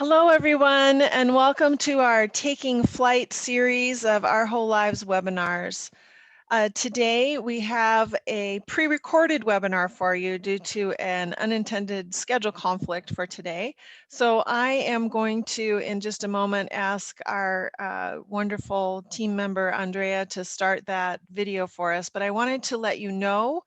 Hello, everyone, and welcome to our Taking Flight series of Our Whole Lives webinars. Today, we have a pre-recorded webinar for you due to an unintended schedule conflict for today. So I am going to, in just a moment, ask our wonderful team member, Andrea, to start that video for us. But I wanted to let you know,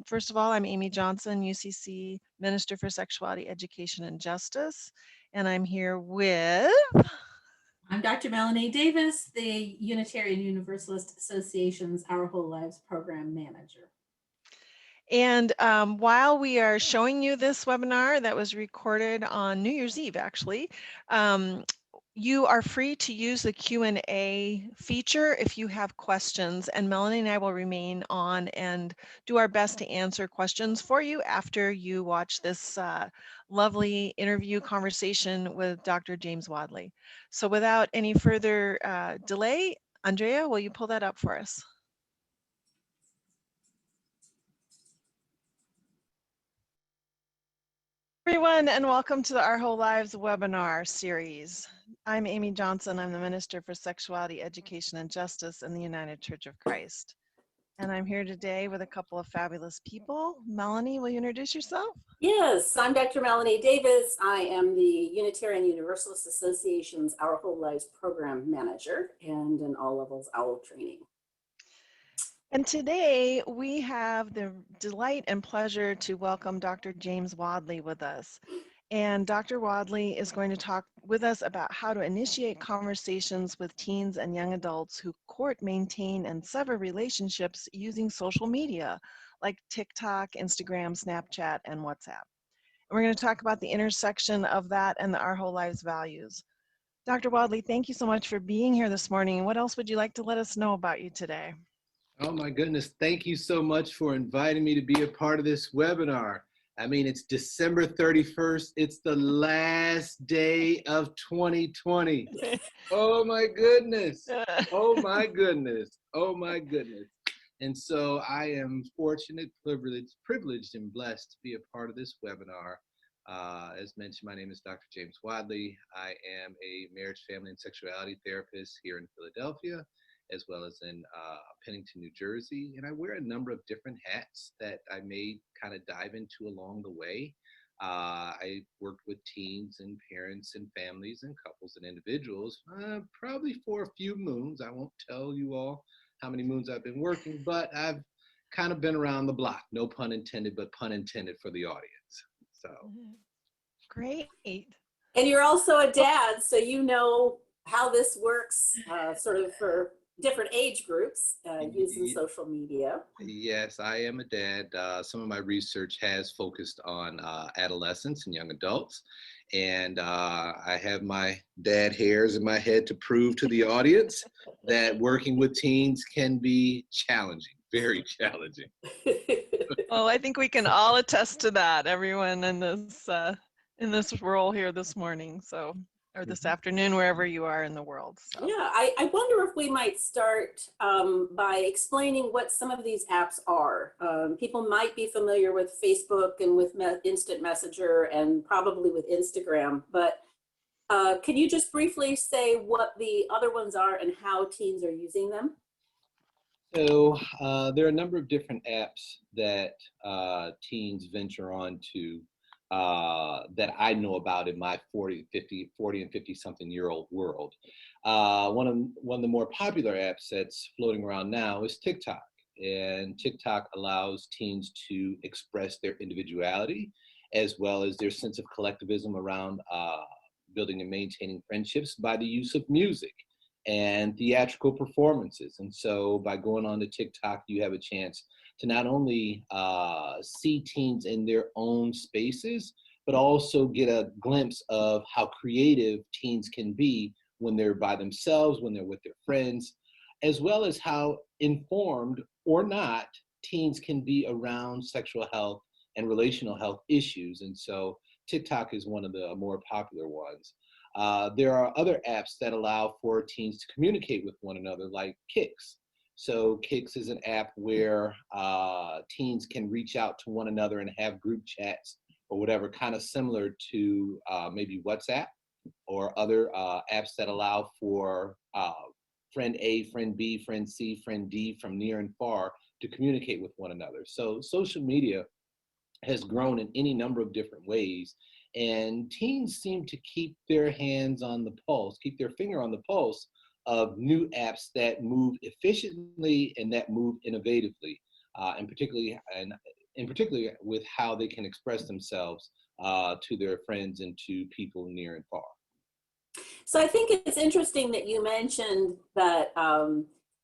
first of all, I'm Amy Johnson, UCC Minister for Sexuality, Education, and Justice. And I'm here with... I'm Dr. Melanie Davis, the Unitarian Universalist Association's Our Whole Lives Program Manager. And while we are showing you this webinar that was recorded on New Year's Eve, actually, you are free to use the Q&A feature if you have questions, and Melanie and I will remain on and do our best to answer questions for you after you watch this lovely interview conversation with Dr. James Wadley. So without any further delay, Andrea, will you pull that up for us? Everyone, and welcome to the Our Whole Lives webinar series. I'm Amy Johnson. I'm the Minister for Sexuality, Education, and Justice in the United Church of Christ. And I'm here today with a couple of fabulous people. Melanie, will you introduce yourself? Yes, I'm Dr. Melanie Davis. I am the Unitarian Universalist Association's Our Whole Lives Program Manager and an all levels OWL training. And today we have the delight and pleasure to welcome Dr. James Wadley with us. And Dr. Wadley is going to talk with us about how to initiate conversations with teens and young adults who court, maintain, and sever relationships using social media like TikTok, Instagram, Snapchat, and WhatsApp. And we're going to talk about the intersection of that and Our Whole Lives values. Dr. Wadley, thank you so much for being here this morning. What else would you like to let us know about you today? Oh my goodness, thank you so much for inviting me to be a part of this webinar. I mean, it's December 31st. It's the last day of 2020. Oh my goodness. Oh my goodness. Oh my goodness. And so I am fortunate, privileged and blessed to be a part of this webinar. As mentioned, my name is Dr. James Wadley. I am a marriage, family, and sexuality therapist here in Philadelphia, as well as in Pennington, New Jersey. And I wear a number of different hats that I may kind of dive into along the way. I worked with teens and parents and families and couples and individuals, probably for a few moons. I won't tell you all how many moons I've been working, but I've kind of been around the block, no pun intended, but pun intended for the audience. So. Great. And you're also a dad, so you know how this works sort of for different age groups using social media. Yes, I am a dad. Some of my research has focused on adolescents and young adults. And I have my dad hairs in my head to prove to the audience that working with teens can be challenging, very challenging. Well, I think we can all attest to that, everyone in this role here this morning. So, or this afternoon, wherever you are in the world. So. Yeah, I wonder if we might start by explaining what some of these apps are. People might be familiar with Facebook and with Instant Messenger and probably with Instagram, but can you just briefly say what the other ones are and how teens are using them? So there are a number of different apps that teens venture on to that I know about in my 40 and 50 something year old world. One of the more popular apps that's floating around now is TikTok. And TikTok allows teens to express their individuality as well as their sense of collectivism around building and maintaining friendships by the use of music and theatrical performances. And so by going on to TikTok, you have a chance to not only see teens in their own spaces, but also get a glimpse of how creative teens can be when they're by themselves, when they're with their friends, as well as how informed or not teens can be around sexual health and relational health issues. And so TikTok is one of the more popular ones. There are other apps that allow for teens to communicate with one another, like Kicks. So Kicks is an app where teens can reach out to one another and have group chats or whatever, kind of similar to maybe WhatsApp. or other apps that allow for friend A, friend B, friend C, friend D from near and far to communicate with one another. So social media has grown in any number of different ways. And teens seem to keep their hands on the pulse, keep their finger on the pulse of new apps that move efficiently and that move innovatively, and in particularly with how they can express themselves to their friends and to people near and far. So I think it's interesting that you mentioned that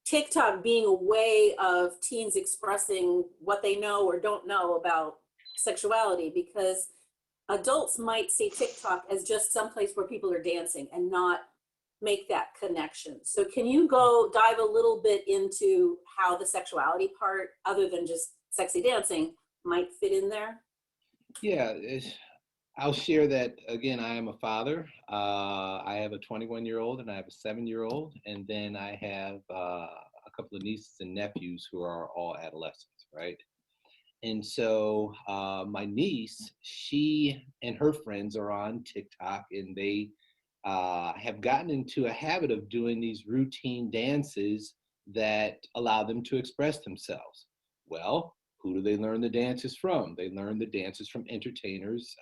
TikTok being a way of teens expressing what they know or don't know about sexuality, because adults might see TikTok as just someplace where people are dancing and not make that connection. So can you go dive a little bit into how the sexuality part, other than just sexy dancing, might fit in there? Yeah, I'll share that again. I am a father. I have a 21-year-old and I have a 7-year-old, and then I have a couple of nieces and nephews who are all adolescents, right? And so my niece, she and her friends are on TikTok, and they have gotten into a habit of doing these routine dances that allow them to express themselves. Well, who do they learn the dances from? They learn the dances from entertainers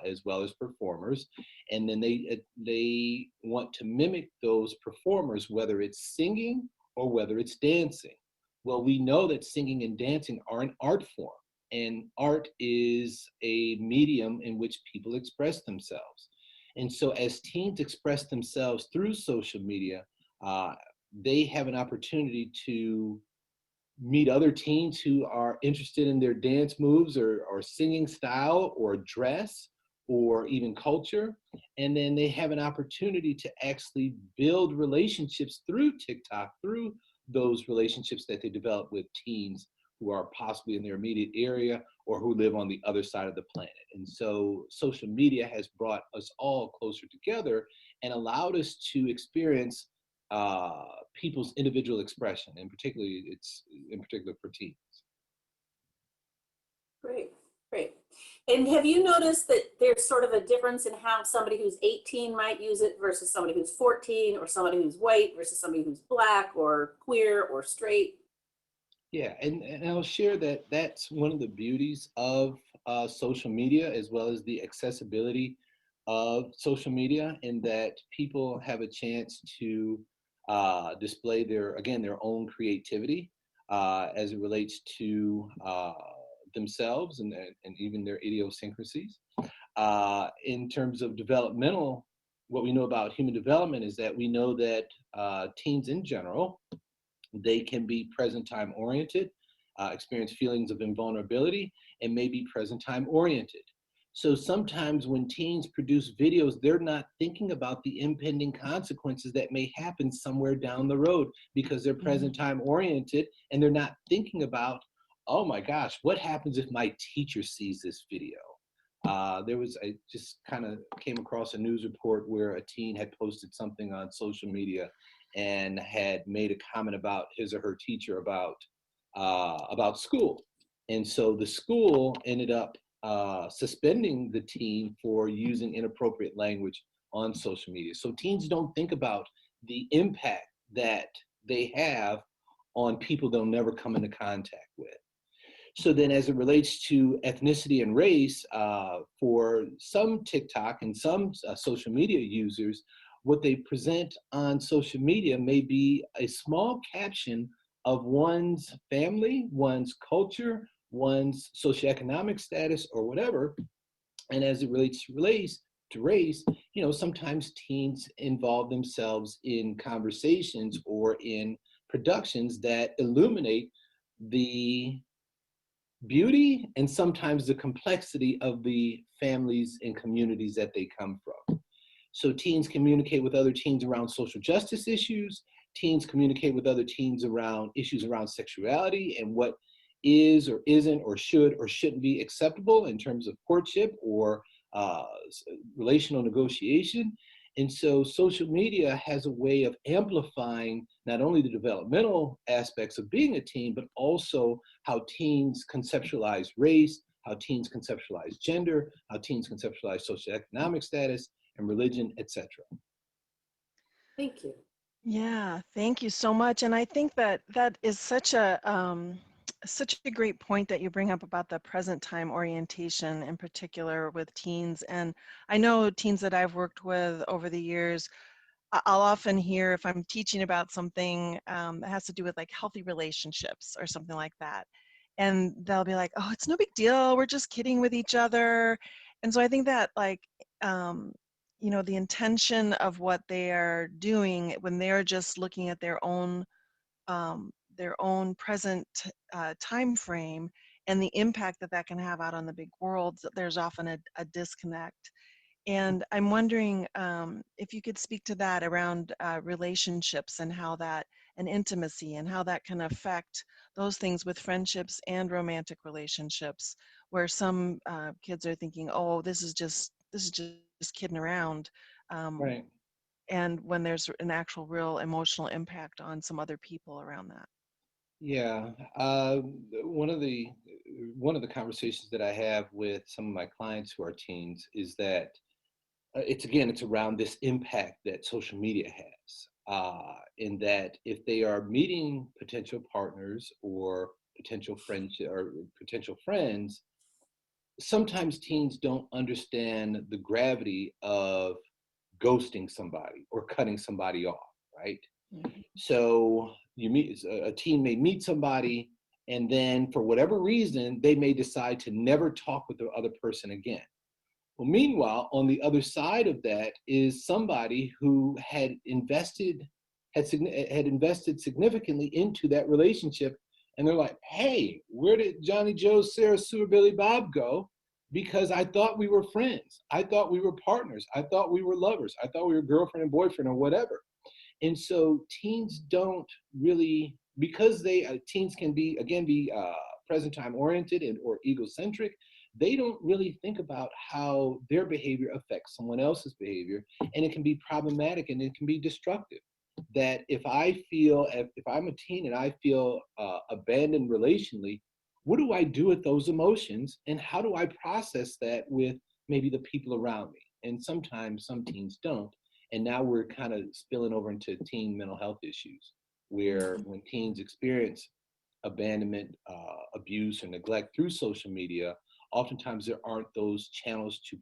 as well as performers, and then they want to mimic those performers, whether it's singing or whether it's dancing. Well, we know that singing and dancing are an art form, and art is a medium in which people express themselves. And so, as teens express themselves through social media, uh, they have an opportunity to meet other teens who are interested in their dance moves or singing style or dress or even culture. And then they have an opportunity to actually build relationships through TikTok, through those relationships that they develop with teens who are possibly in their immediate area or who live on the other side of the planet. And so social media has brought us all closer together and allowed us to experience people's individual expression, and particularly it's in particular for teens. Great, great. And have you noticed that there's sort of a difference in how somebody who's 18 might use it versus somebody who's 14, or somebody who's white versus somebody who's black or queer or straight? Yeah, and I'll share that that's one of the beauties of social media, as well as the accessibility of social media, in that people have a chance to display their own creativity as it relates to themselves and even their idiosyncrasies. In terms of developmental, what we know about human development is that we know that teens in general, they can be present time oriented, experience feelings of invulnerability, and may be present time oriented. So sometimes when teens produce videos, they're not thinking about the impending consequences that may happen somewhere down the road because they're present time oriented, and they're not thinking about, oh my gosh, what happens if my teacher sees this video? I just kind of came across a news report where a teen had posted something on social media and had made a comment about his or her teacher about school. And so the school ended up suspending the teen for using inappropriate language on social media. So teens don't think about the impact that they have on people they'll never come into contact with. So then as it relates to ethnicity and race, for some TikTok and some social media users, what they present on social media may be a small caption of one's family, one's culture, one's socioeconomic status, or whatever. And as it relates to race, sometimes teens involve themselves in conversations or in productions that illuminate the beauty and sometimes the complexity of the families and communities that they come from. So teens communicate with other teens around social justice issues. Teens communicate with other teens around issues around sexuality and what is or isn't or should or shouldn't be acceptable in terms of courtship or uh, relational negotiation. And so social media has a way of amplifying not only the developmental aspects of being a teen, but also how teens conceptualize race, how teens conceptualize gender, how teens conceptualize socioeconomic status, and religion, etc. Thank you. Yeah, thank you so much. And I think that that is such a great point that you bring up about the present time orientation, in particular with teens. And I know teens that I've worked with over the years, I'll often hear if I'm teaching about something that has to do with like healthy relationships or something like that. And they'll be like, oh, it's no big deal. We're just kidding with each other. And so I think that like, the intention of what they are doing when they're just looking at their own present time frame and the impact that that can have out on the big world, there's often a disconnect. And I'm wondering if you could speak to that around relationships and how that, and intimacy, and how that can affect those things with friendships and romantic relationships, where some kids are thinking, oh, this is just kidding around, um, Right. and when there's an actual real emotional impact on some other people around that. Yeah. Uh, one of the one of the conversations that I have with some of my clients who are teens is that it's around this impact that social media has, in that if they are meeting potential partners or potential friends or potential friends, sometimes teens don't understand the gravity of ghosting somebody or cutting somebody off, right? Mhm. So you meet a teen may meet somebody, and then for whatever reason, they may decide to never talk with the other person again. Well, meanwhile, on the other side of that is somebody who had invested significantly into that relationship, and they're like, "Hey, where did Johnny Joe, Sarah Sue, or Billy Bob go? Because I thought we were friends. I thought we were partners. I thought we were lovers. I thought we were girlfriend and boyfriend or whatever." And so teens don't really, because teens can be present time oriented and or egocentric. They don't really think about how their behavior affects someone else's behavior, and it can be problematic and it can be destructive. That if I'm a teen and I feel abandoned relationally, what do I do with those emotions, and how do I process that with maybe the people around me? And sometimes some teens don't, and now we're kind of spilling over into teen mental health issues, where when teens experience abandonment, abuse, or neglect through social media, oftentimes there aren't those channels to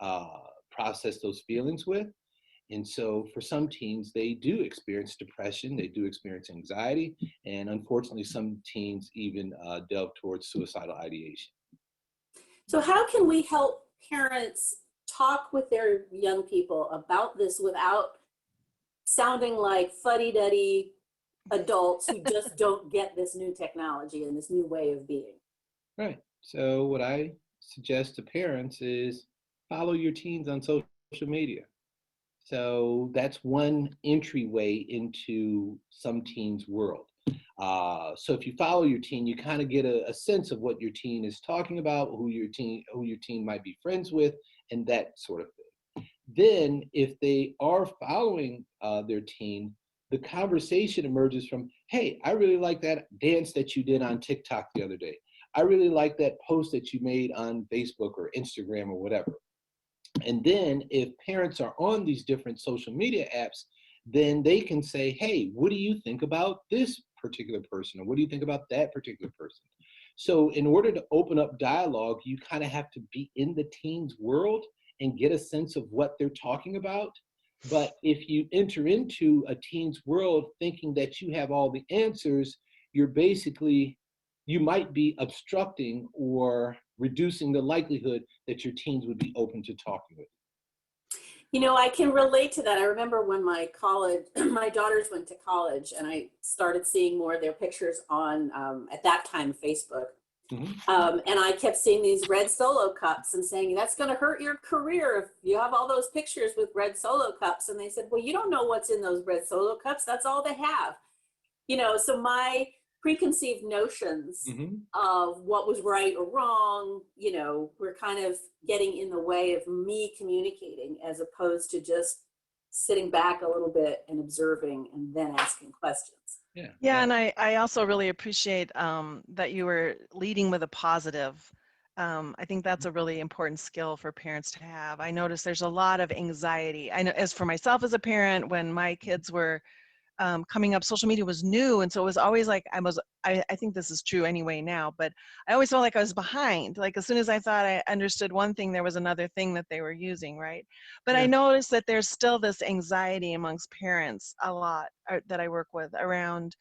uh, process those feelings with. And so for some teens, they do experience depression, they do experience anxiety, and unfortunately, some teens even delve towards suicidal ideation. So how can we help parents talk with their young people about this without sounding like fuddy-duddy adults who just don't get this new technology and this new way of being? Right. So what I suggest to parents is follow your teens on social media. So that's one entryway into some teens' world. So if you follow your teen, you kind of get a sense of what your teen is talking about, who your teen might be friends with, and that sort of thing. Then, if they are following their teen, the conversation emerges from, "Hey, I really like that dance that you did on TikTok the other day. I really like that post that you made on Facebook or Instagram or whatever." And then if parents are on these different social media apps, then they can say, "Hey, what do you think about this particular person? Or what do you think about that particular person?" So in order to open up dialogue, you kind of have to be in the teen's world and get a sense of what they're talking about. But if you enter into a teen's world thinking that you have all the answers, you're basically, you might be obstructing or reducing the likelihood that your teens would be open to talking with You know, I can relate to that. I remember when my daughters went to college, and I started seeing more of their pictures on, at that time, Facebook. you. And I kept seeing these red Solo cups and saying, that's going to hurt your career if you have all those pictures with red Solo cups. And they said, well, you don't know what's in those red Solo cups. That's all they have. So my preconceived notions Hmm. of what was right or wrong, were kind of getting in the way of me communicating, as opposed to just sitting back a little bit and observing and then asking questions. Yeah, Yeah, yeah. and I also really appreciate that you were leading with a positive I think that's a really important skill for parents to have. I notice there's a lot of anxiety. I know, as for myself as a parent, when my kids were coming up, social media was new, and so it was always like I think this is true anyway now, but I always felt like I was behind. Like as soon as I thought I understood one thing, there was another thing that they were using, right? But I Yeah. noticed that there's still this anxiety amongst parents a lot that I work with around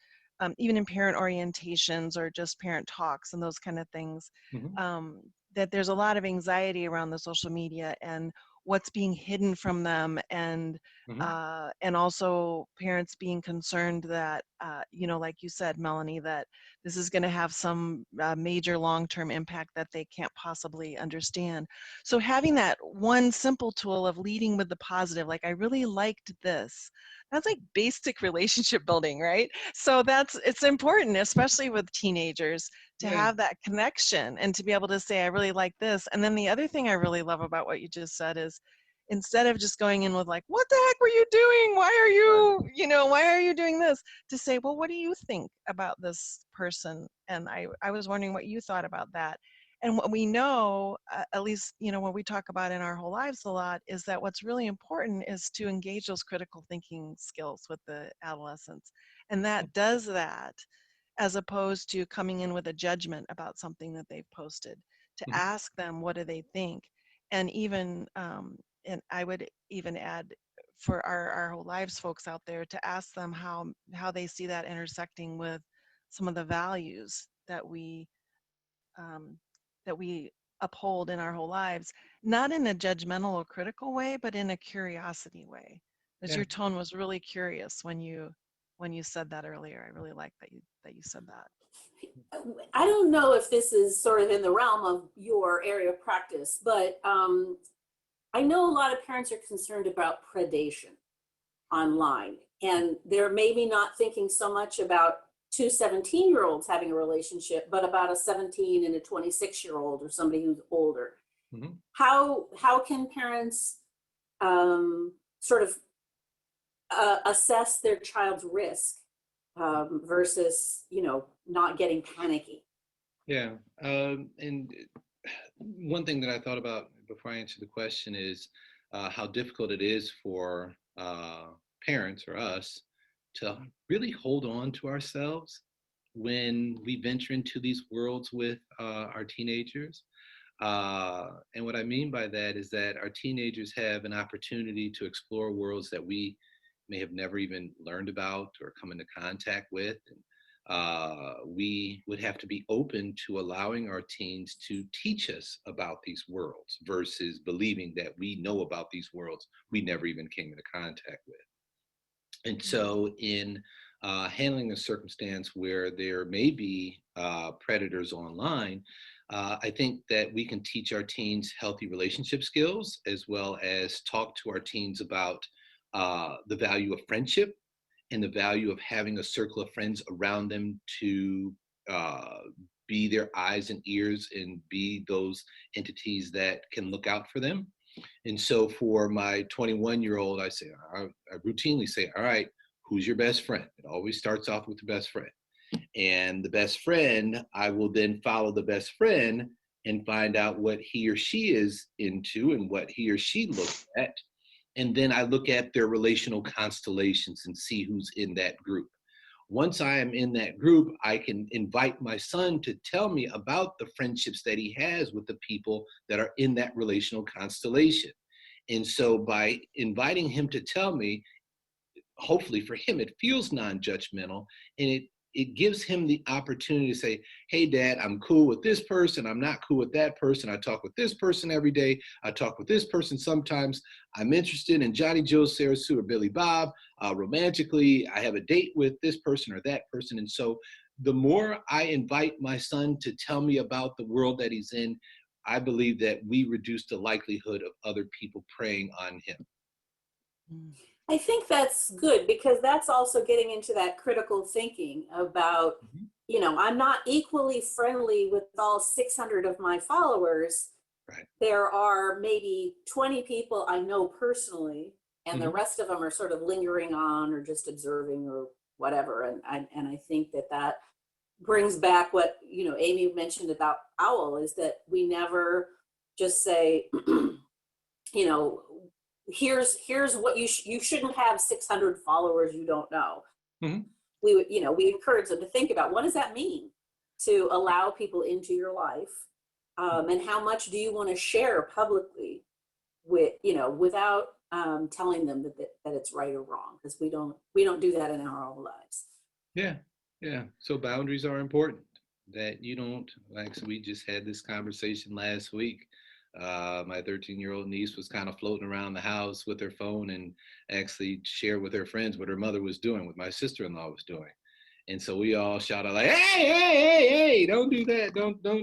even in parent orientations or just parent talks and those kind of things. Mhm. That there's a lot of anxiety around the social media and what's being hidden from them, Mhm. and also parents being concerned that, like you said, Melanie, that this is going to have some major long-term impact that they can't possibly understand. So having that one simple tool of leading with the positive, like I really liked this, that's like basic relationship building, right? So it's important, especially with teenagers, to Yeah. have that connection and to be able to say, I really like this. And then the other thing I really love about what you just said is, instead of just going in with like, what the heck were you doing? Why are Right. why are you doing this? To say, well, what do you think about this person? And I was wondering what you thought about that. And what we know, at least, what we talk about in our whole lives a lot, is that what's really important is to engage those critical thinking skills with the adolescents. And that does that, as opposed to coming in with a judgment about something that they've posted, to Mhm. ask them, what do they think? And even, and I would even add, for our whole lives folks out there, to ask them how they see that intersecting with some of the values that we uphold in our whole lives, not in a judgmental or critical way, but in a curiosity way. Because Yeah. your tone was really curious when you said that earlier. I really like that you said that. I don't know if this is sort of in the realm of your area of practice, but I know a lot of parents are concerned about predation online, and they're maybe not thinking so much about two 17-year-olds having a relationship, but about a 17 and a 26-year-old or somebody who's older. Mhm. How can parents sort of assess their child's risk versus not getting panicky? Yeah. And one thing that I thought about before I answer the question is how difficult it is for parents or us to really hold on to ourselves when we venture into these worlds with our teenagers. And what I mean by that is that our teenagers have an opportunity to explore worlds that we may have never even learned about or come into contact with. And we would have to be open to allowing our teens to teach us about these worlds versus believing that we know about these worlds we never even came into contact with. And Mm. so, in handling a circumstance where there may be predators online, I think that we can teach our teens healthy relationship skills as well as talk to our teens about the value of friendship and the value of having a circle of friends around them to uh, be their eyes and ears and be those entities that can look out for them. And so for my 21-year-old, I routinely say, all right, who's your best friend? It always starts off with the best friend. And the best friend, I will then follow the best friend and find out what he or she is into and what he or she looks at. And then I look at their relational constellations and see who's in that group. Once I am in that group, I can invite my son to tell me about the friendships that he has with the people that are in that relational constellation. And so by inviting him to tell me, hopefully for him, it feels non-judgmental, and it gives him the opportunity to say, hey, Dad, I'm cool with this person. I'm not cool with that person. I talk with this person every day. I talk with this person sometimes. I'm interested in Johnny, Joe, Sarah Sue, or Billy Bob. Romantically, I have a date with this person or that person. And so the more I invite my son to tell me about the world that he's in, I believe that we reduce the likelihood of other people preying on him. Mm. I think that's good because that's also getting into that critical thinking about, Mhm. I'm not equally friendly with all 600 of my followers. Right. There are maybe 20 people I know personally, and the Mhm. rest of them are sort of lingering on or just observing or whatever. And I think that brings back what, Amy mentioned about OWL, is that we never just say, here's what you shouldn't have 600 followers you don't know. Mm-hmm. We encourage them to think about, what does that mean to allow people into your life, and how much do you want to share publicly without telling them that it's right or wrong, because we don't do that in our own lives. Yeah. So boundaries are important. That you don't, like, so we just had this conversation last week. My 13-year-old niece was kind of floating around the house with her phone and actually shared with her friends what her mother was doing, what my sister-in-law was doing. And so we all shouted like, hey, don't do that.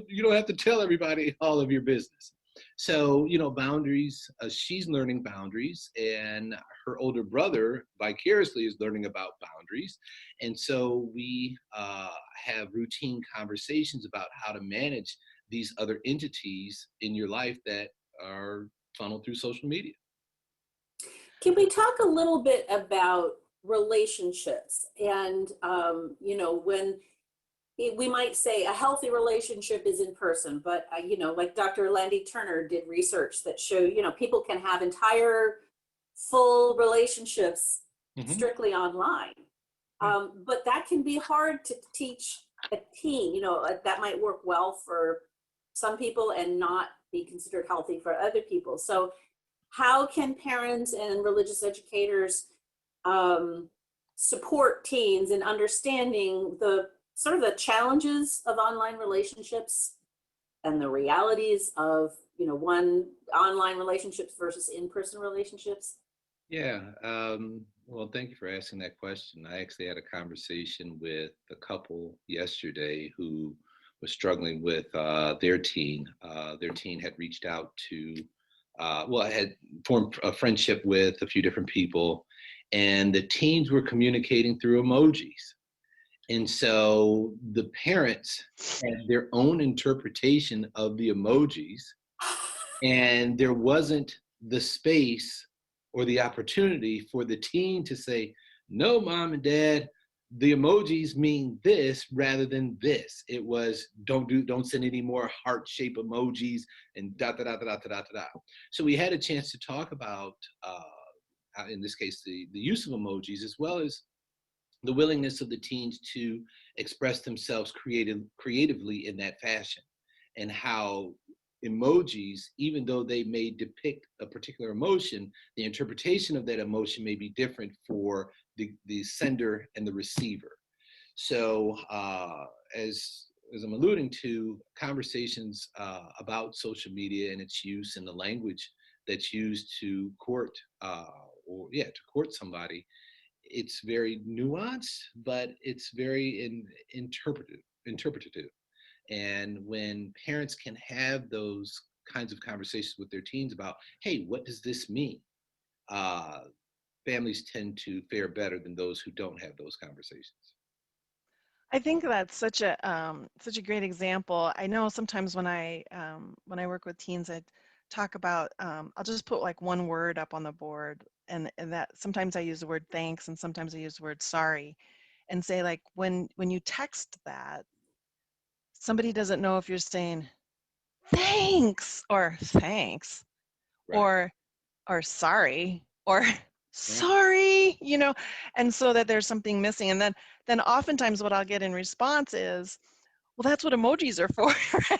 You don't have to tell everybody all of your business. So, boundaries, she's learning boundaries, and her older brother vicariously is learning about boundaries. And so we have routine conversations about how to manage these other entities in your life that are funneled through social media. Can we talk a little bit about relationships? And, when we might say a healthy relationship is in person, but, like Dr. Landy Turner did research that showed, people can have entire full relationships strictly online. But that can be hard to teach a teen. That might work well for some people and not be considered healthy for other people. So how can parents and religious educators support teens in understanding the sort of the challenges of online relationships and the realities of, one online relationships versus in-person relationships? Yeah. Well, thank you for asking that question. I actually had a conversation with a couple yesterday who was struggling with their teen. Their teen had reached out to, I had formed a friendship with a few different people, and the teens were communicating through emojis. And so the parents had their own interpretation of the emojis, and there wasn't the space or the opportunity for the teen to say, no, mom and dad, the emojis mean this rather than this. It was don't send any more heart-shaped emojis and da da da da da da da. So we had a chance to talk about, in this case, the use of emojis, as well as the willingness of the teens to express themselves creatively in that fashion, and how emojis, even though they may depict a particular emotion, the interpretation of that emotion may be different for the sender and the receiver. So as I'm alluding to, conversations about social media and its use and the language that's used to court to court somebody, it's very nuanced, but it's very interpretative. And when parents can have those kinds of conversations with their teens about, hey, what does this mean? Families tend to fare better than those who don't have those conversations. I think that's such a great example. I know sometimes when I work with teens, I talk about I'll just put like one word up on the board, and that sometimes I use the word thanks, and sometimes I use the word sorry, and say like when you text that, somebody doesn't know if you're saying thanks or thanks, Right. or sorry or sorry, and so that there's something missing. And then oftentimes what I'll get in response is, well, that's what emojis are for, right?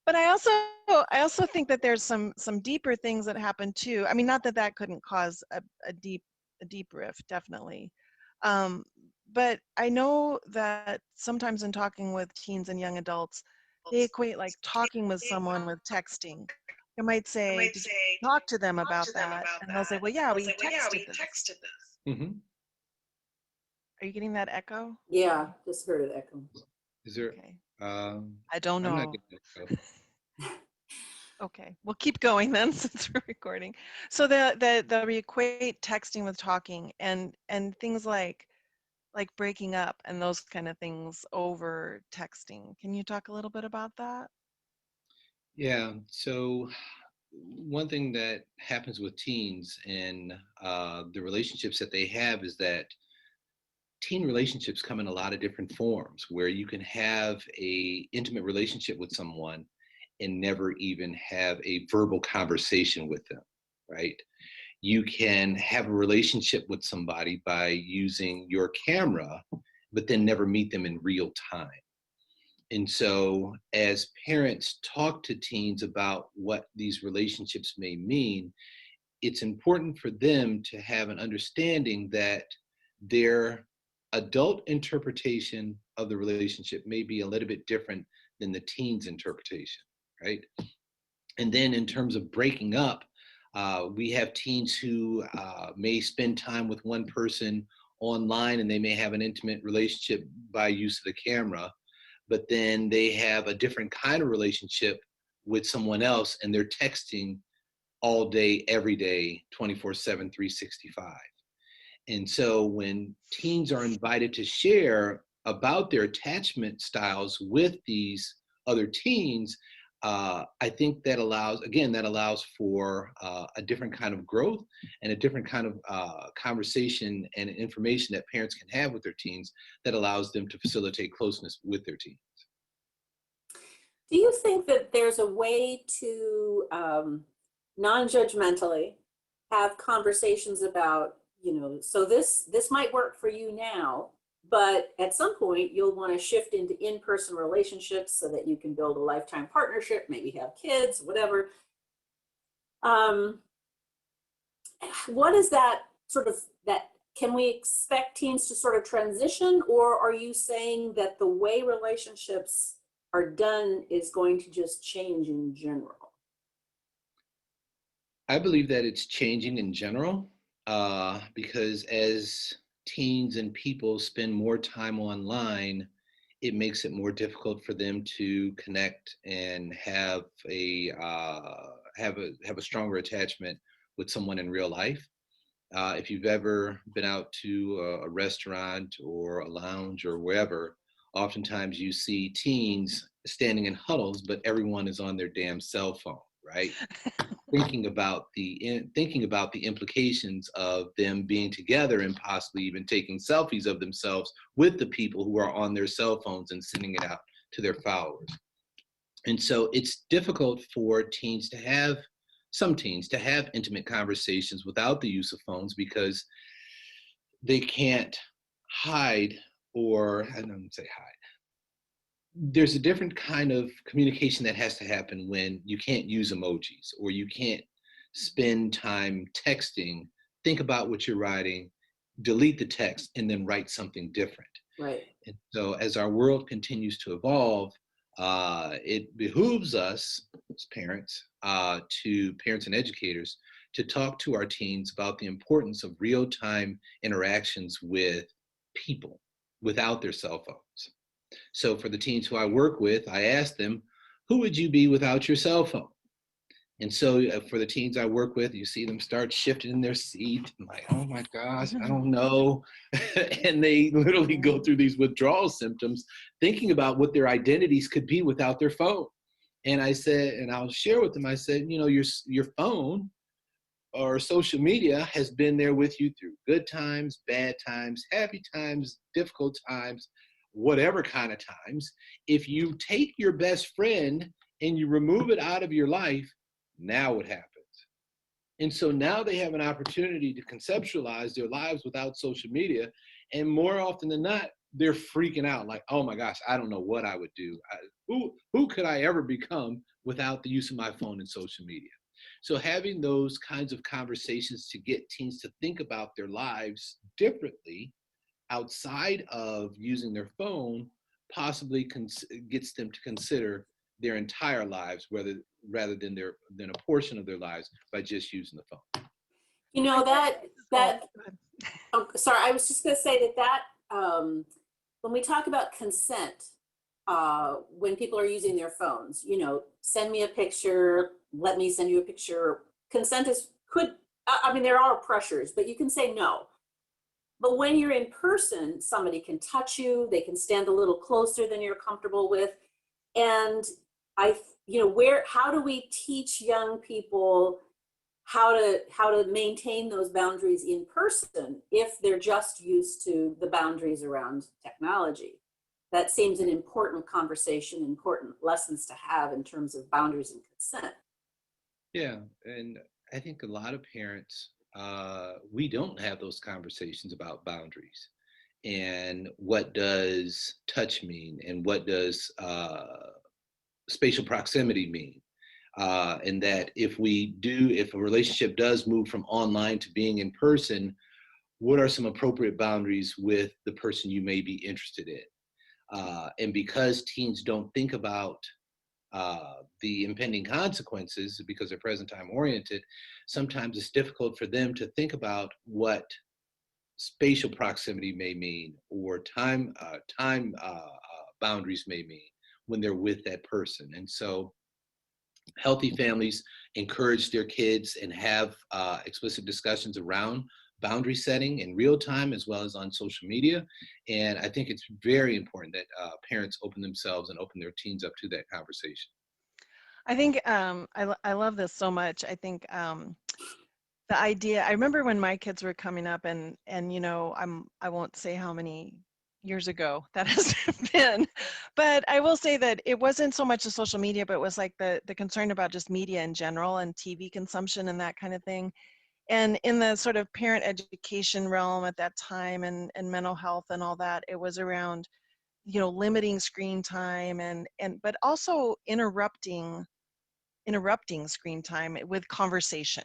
But I also think that there's some deeper things that happen too. I mean, not that that couldn't cause a deep rift, definitely. But I know that sometimes in talking with teens and young adults, they equate like talking with someone with texting. I might say, did you talk to them about that? And they'll say, well, yeah, we texted this. Mm-hmm. Are you getting that echo? Yeah, just heard it echo. Is there? Okay. I don't know. I'm not getting that. Okay, we'll keep going then since we're recording. So we equate texting with talking, and things like breaking up and those kind of things over texting. Can you talk a little bit about that? Yeah. So one thing that happens with teens and the relationships that they have is that teen relationships come in a lot of different forms, where you can have a intimate relationship with someone and never even have a verbal conversation with them, right? You can have a relationship with somebody by using your camera, but then never meet them in real time. And so as parents talk to teens about what these relationships may mean, it's important for them to have an understanding that their adult interpretation of the relationship may be a little bit different than the teen's interpretation, right? And then in terms of breaking up, we have teens who may spend time with one person online, and they may have an intimate relationship by use of the camera, but then they have a different kind of relationship with someone else, and they're texting all day, every day, 24/7, 365. And so when teens are invited to share about their attachment styles with these other teens, I think that allows for a different kind of growth and a different kind of conversation and information that parents can have with their teens that allows them to facilitate closeness with their teens. Do you think that there's a way to non-judgmentally have conversations about, so this might work for you now, but at some point you'll want to shift into in-person relationships so that you can build a lifetime partnership, maybe have kids, whatever. What is that can we expect teens to sort of transition, or are you saying that the way relationships are done is going to just change in general? I believe that it's changing in general because as teens and people spend more time online, it makes it more difficult for them to connect and have a stronger attachment with someone in real life. If you've ever been out to a restaurant or a lounge or wherever, oftentimes you see teens standing in huddles, but everyone is on their damn cell phone, right? thinking about the implications of them being together and possibly even taking selfies of themselves with the people who are on their cell phones and sending it out to their followers. And so it's difficult for some teens to have intimate conversations without the use of phones because they can't hide, or I don't say hide. There's a different kind of communication that has to happen when you can't use emojis or you can't spend time texting, think about what you're writing, delete the text, and then write something different. Right. And so as our world continues to evolve, it behooves us as parents and educators to talk to our teens about the importance of real-time interactions with people without their cell phones. So for the teens who I work with, I ask them, who would you be without your cell phone? And so for the teens I work with, you see them start shifting in their seat. I'm like, oh my gosh, I don't know. And they literally go through these withdrawal symptoms, thinking about what their identities could be without their phone. And I said, and I'll share with them, I said, your phone or social media has been there with you through good times, bad times, happy times, difficult times, whatever kind of times. If you take your best friend and you remove it out of your life, now what happens? And so now they have an opportunity to conceptualize their lives without social media. And more often than not, they're freaking out like, oh my gosh, I don't know what I would do. Who could I ever become without the use of my phone and social media? So having those kinds of conversations to get teens to think about their lives differently outside of using their phone possibly gets them to consider their entire lives rather than a portion of their lives by just using the phone. Sorry, I was just going to say that when we talk about consent, when people are using their phones, send me a picture, let me send you a picture. Consent there are pressures, but you can say no. But when you're in person, somebody can touch you, they can stand a little closer than you're comfortable with. And how do we teach young people how to maintain those boundaries in person if they're just used to the boundaries around technology. That seems an important conversation, important lessons to have in terms of boundaries and consent. Yeah, and I think a lot of parents, we don't have those conversations about boundaries and what does touch mean and what does spatial proximity mean. And that if a relationship does move from online to being in person, what are some appropriate boundaries with the person you may be interested in? And because teens don't think about the impending consequences because they're present time oriented, sometimes it's difficult for them to think about what spatial proximity may mean or time boundaries may mean when they're with that person. And so healthy families encourage their kids and have explicit discussions around boundary setting in real time as well as on social media. And I think it's very important that parents open themselves and open their teens up to that conversation. I think I love this so much. I think the idea, I remember when my kids were coming up and you know, I won't say how many years ago that has been, but I will say that it wasn't so much the social media, but it was like the concern about just media in general and TV consumption and that kind of thing. And in the sort of parent education realm at that time and mental health and all that, it was around, you know, limiting screen time and but also interrupting screen time with conversation,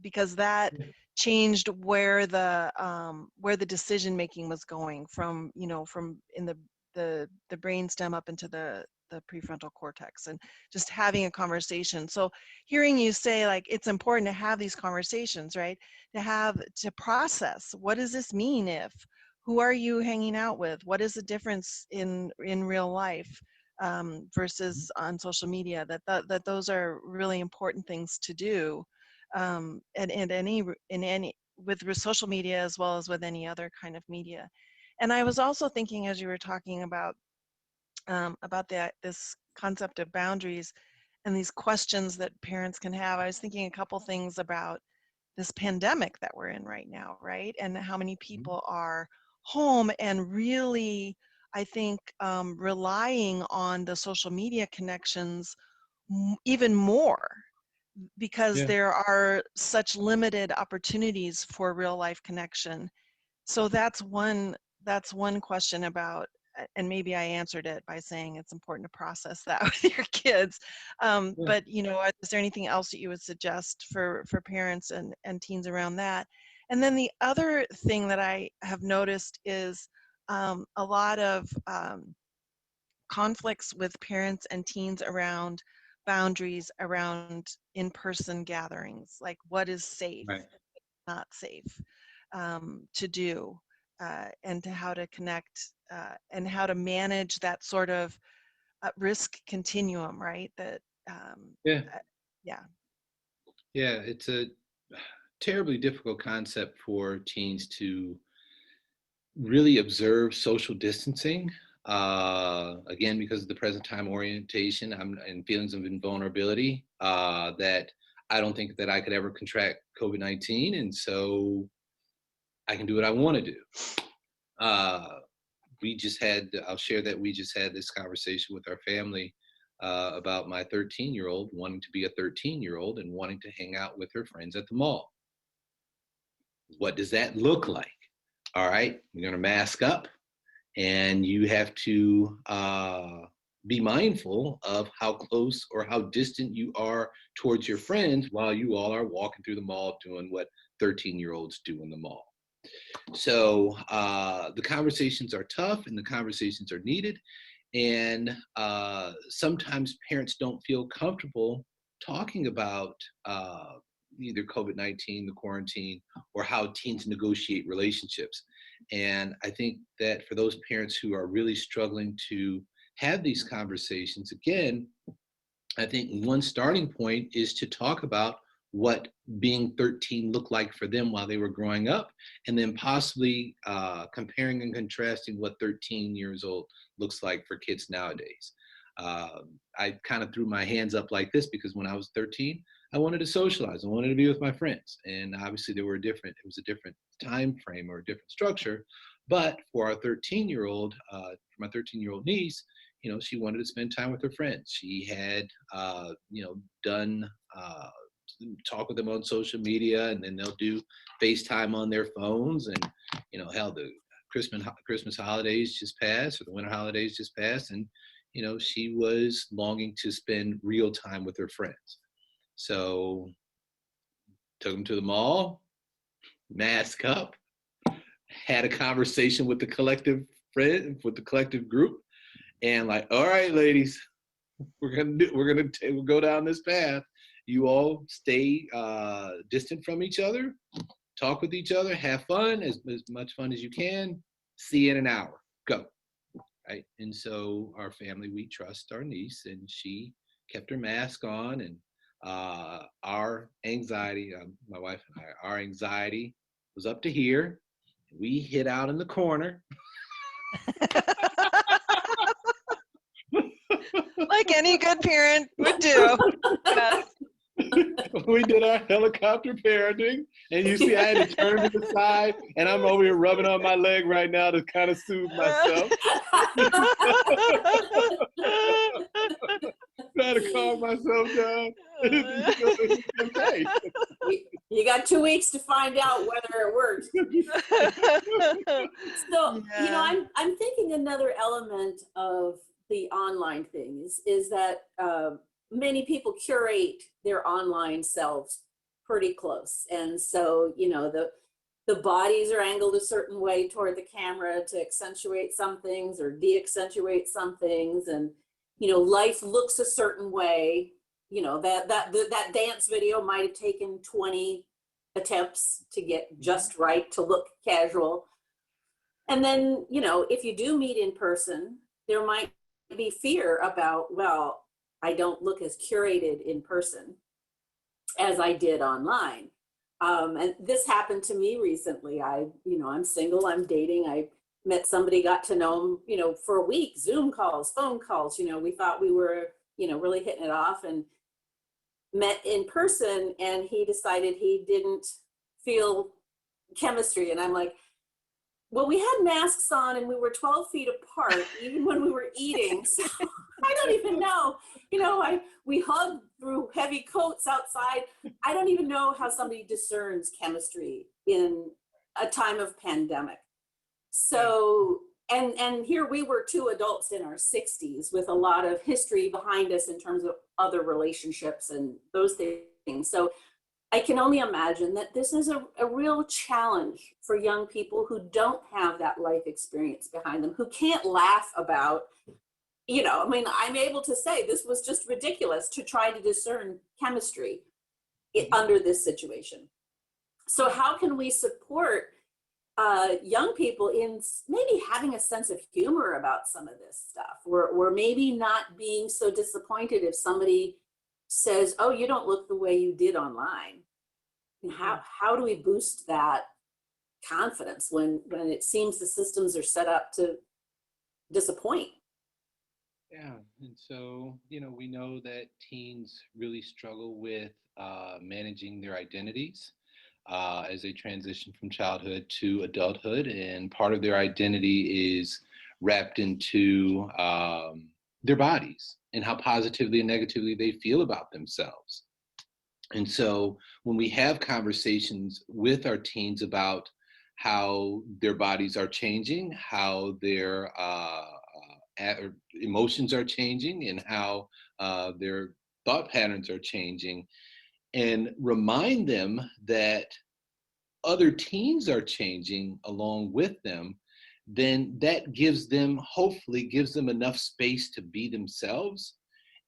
because that changed where the decision making was going from, you know, from in the brain stem up into the prefrontal cortex, and just having a conversation. So hearing you say, like, it's important to have these conversations, right? To process, what does this mean? If Who are you hanging out with? What is the difference in real life versus on social media? That those are really important things to do, and in any with social media as well as with any other kind of media. And I was also thinking, as you were talking about this concept of boundaries and these questions that parents can have, I was thinking a couple things about this pandemic that we're in right now, right? And how many people are home and really, I think, relying on the social media connections even more, because Yeah. there are such limited opportunities for real life connection. So that's one question about, and maybe I answered it by saying it's important to process that with your kids. Yeah. But you know, is there anything else that you would suggest for parents and teens around that? And then the other thing that I have noticed is a lot of conflicts with parents and teens around boundaries around in-person gatherings, like what is safe, Right. not safe to do, and to how to connect and how to manage that sort of risk continuum, right? That, Yeah. uh, yeah. Yeah. It's a terribly difficult concept for teens to really observe social distancing. Again, because of the present time orientation and feelings of invulnerability, that I don't think that I could ever contract COVID-19. And so I can do what I want to do. Uh, I'll share that we just had this conversation with our family about my 13-year-old wanting to be a 13-year-old and wanting to hang out with her friends at the mall. What does that look like? All right, you're going to mask up and you have to be mindful of how close or how distant you are towards your friends while you all are walking through the mall doing what 13-year-olds do in the mall. So the conversations are tough and the conversations are needed. And sometimes parents don't feel comfortable talking about either COVID-19, the quarantine, or how teens negotiate relationships. And I think that for those parents who are really struggling to have these conversations, again, I think one starting point is to talk about what being 13 looked like for them while they were growing up, and then possibly comparing and contrasting what 13 years old looks like for kids nowadays. I kind of threw my hands up like this because when I was 13, I wanted to socialize. I wanted to be with my friends. And obviously it was a different time frame or a different structure. But for our 13-year-old, for my 13-year-old niece, she wanted to spend time with her friends. She had, done, talk with them on social media, and then they'll do FaceTime on their phones. And, hell, the Christmas holidays just passed, or the winter holidays just passed. And, she was longing to spend real time with her friends. So took them to the mall, mask up, had a conversation with the collective group, and like, all right, ladies, we'll go down this path. You all stay distant from each other, talk with each other, have fun, as much fun as you can. See you in an hour. Go. Right. And so our family, we trust our niece, and she kept her mask on, and our anxiety, my wife and I, our anxiety was up to here. We hid out in the corner. Like any good parent would do. Yes. We did our helicopter parenting, and you see I had to turn to the side, and I'm over here rubbing on my leg right now to kind of soothe myself. Trying to calm myself down. You got 2 weeks to find out whether it works. So, Yeah. I'm thinking another element of the online thing is that many people curate their online selves pretty close. And so, the bodies are angled a certain way toward the camera to accentuate some things or de-accentuate some things. And, life looks a certain way. That dance video might have taken 20 attempts to get just right, to look casual. And then, if you do meet in person, there might be fear about, well, I don't look as curated in person as I did online. And this happened to me recently. I'm single, I'm dating. I met somebody, got to know him, for a week, Zoom calls, phone calls, we thought we were, really hitting it off, and met in person, and he decided he didn't feel chemistry. And I'm like, well, we had masks on and we were 12 feet apart, even when we were eating. So I don't even know, we hugged through heavy coats outside. I don't even know how somebody discerns chemistry in a time of pandemic. So, and here we were, two adults in our 60s with a lot of history behind us in terms of other relationships and those things. So I can only imagine that this is a real challenge for young people who don't have that life experience behind them, who can't laugh about, I'm able to say this was just ridiculous to try to discern chemistry under this situation. So how can we support young people in maybe having a sense of humor about some of this stuff, or maybe not being so disappointed if somebody says, oh, you don't look the way you did online? And how do we boost that confidence when it seems the systems are set up to disappoint? Yeah, and so, we know that teens really struggle with managing their identities as they transition from childhood to adulthood. And part of their identity is wrapped into their bodies and how positively and negatively they feel about themselves. And so when we have conversations with our teens about how their bodies are changing, how their emotions are changing, and how their thought patterns are changing, and remind them that other teens are changing along with them, then that hopefully gives them enough space to be themselves.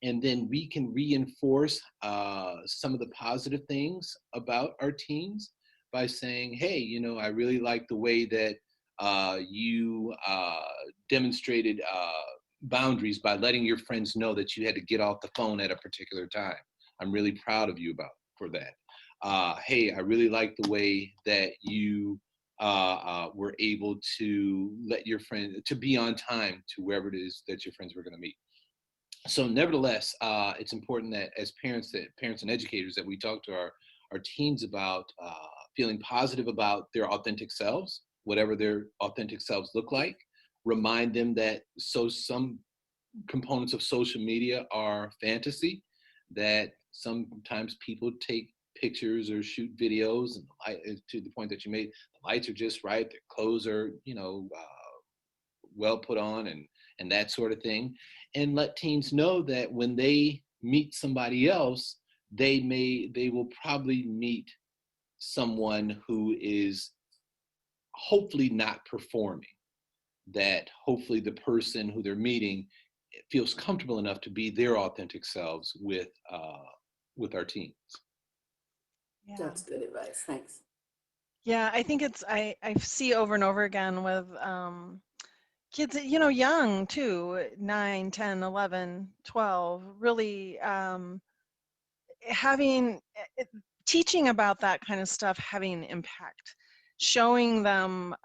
And then we can reinforce some of the positive things about our teens by saying, hey, I really like the way that you demonstrated boundaries by letting your friends know that you had to get off the phone at a particular time. I'm really proud of you for that. Hey, I really like the way that you were able to let your friend to be on time to wherever it is that your friends were going to meet. So nevertheless, it's important that as parents, and educators, that we talk to our teens about feeling positive about their authentic selves, whatever their authentic selves look like. Remind them that some components of social media are fantasy, that sometimes people take pictures or shoot videos, and to the point that you made, the lights are just right, their clothes are, well put on, and that sort of thing. And let teens know that when they meet somebody else, they will probably meet someone who is hopefully not performing, that hopefully the person who they're meeting feels comfortable enough to be their authentic selves with our teens. Yeah. That's good advice. Thanks. Yeah, I think I see over and over again with kids, young too, 9, 10, 11, 12, really having teaching about that kind of stuff having an impact, showing them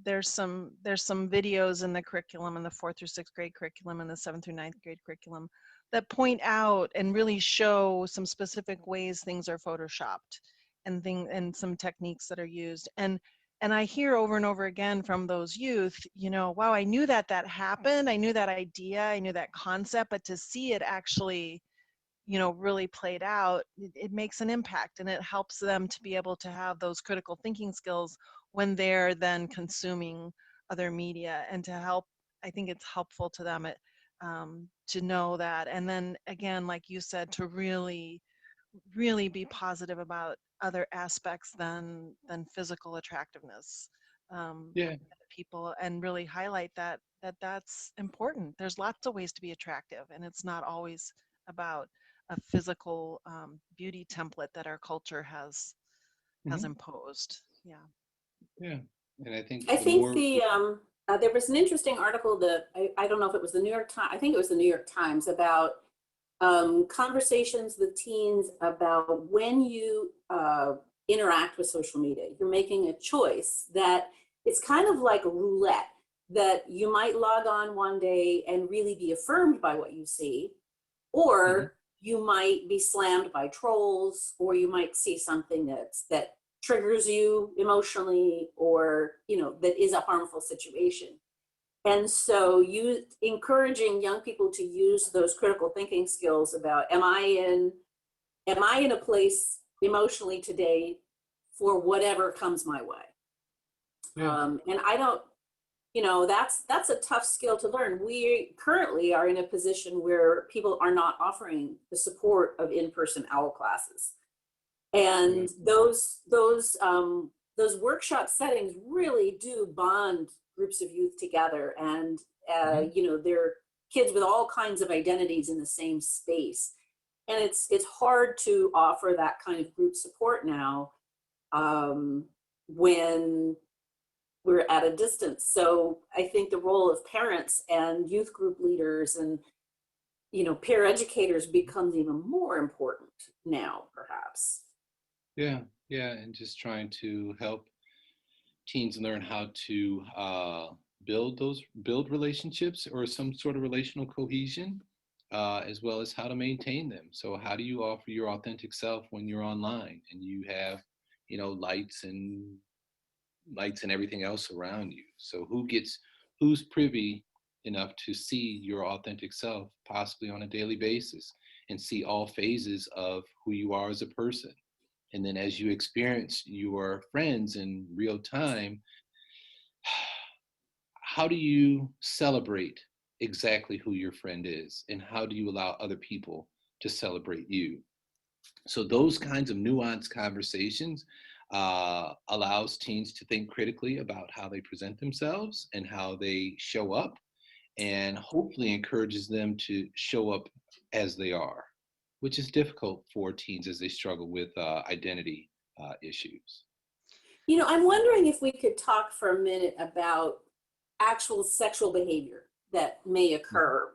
there's some videos in the curriculum, in the 4th through 6th grade curriculum and the 7th through 9th grade curriculum, that point out and really show some specific ways things are photoshopped and some techniques that are used. And I hear over and over again from those youth, wow, I knew that happened, I knew that idea, I knew that concept, but to see it actually really played out, it makes an impact, and it helps them to be able to have those critical thinking skills when they're then consuming other media, and to help, I think it's helpful to them to know that. And then again, like you said, to really be positive about other aspects than physical attractiveness, Yeah. people, and really highlight that's important. There's lots of ways to be attractive, and it's not always about a physical beauty template that our culture has Mhm. imposed. Yeah. Yeah. And I think I the think more. there was an interesting article that I don't know if it was the New York Times. I think it was the New York Times about conversations with teens about when you interact with social media. You're making a choice that it's kind of like a roulette, that you might log on one day and really be affirmed by what you see, Mhm. or you might be slammed by trolls, or you might see something that triggers you emotionally, or that is a harmful situation. And so you encouraging young people to use those critical thinking skills about, am I in a place emotionally today for whatever comes my way? Yeah. And I don't, that's a tough skill to learn. We currently are in a position where people are not offering the support of in-person OWL classes. And Right. those workshop settings really do bond groups of youth together, and Mhm. they're kids with all kinds of identities in the same space, and it's hard to offer that kind of group support now, when we're at a distance. So I think the role of parents and youth group leaders and peer educators becomes even more important now, perhaps. Yeah. Yeah. And just trying to help teens learn how to build relationships or some sort of relational cohesion, as well as how to maintain them. So how do you offer your authentic self when you're online and you have, lights and everything else around you? So who's privy enough to see your authentic self, possibly on a daily basis, and see all phases of who you are as a person? And then as you experience your friends in real time, how do you celebrate exactly who your friend is, and how do you allow other people to celebrate you? So those kinds of nuanced conversations allows teens to think critically about how they present themselves and how they show up, and hopefully encourages them to show up as they are, which is difficult for teens as they struggle with identity issues. I'm wondering if we could talk for a minute about actual sexual behavior that may occur,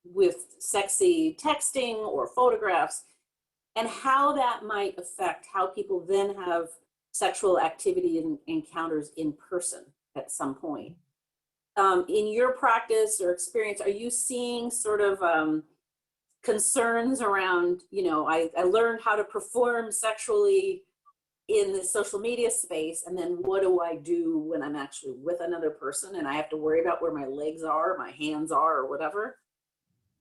with sexy texting or photographs, and how that might affect how people then have sexual activity and encounters in person at some point. in your practice or experience, are you seeing sort of concerns around, I learned how to perform sexually in the social media space, and then what do I do when I'm actually with another person and I have to worry about where my legs are, my hands are, or whatever?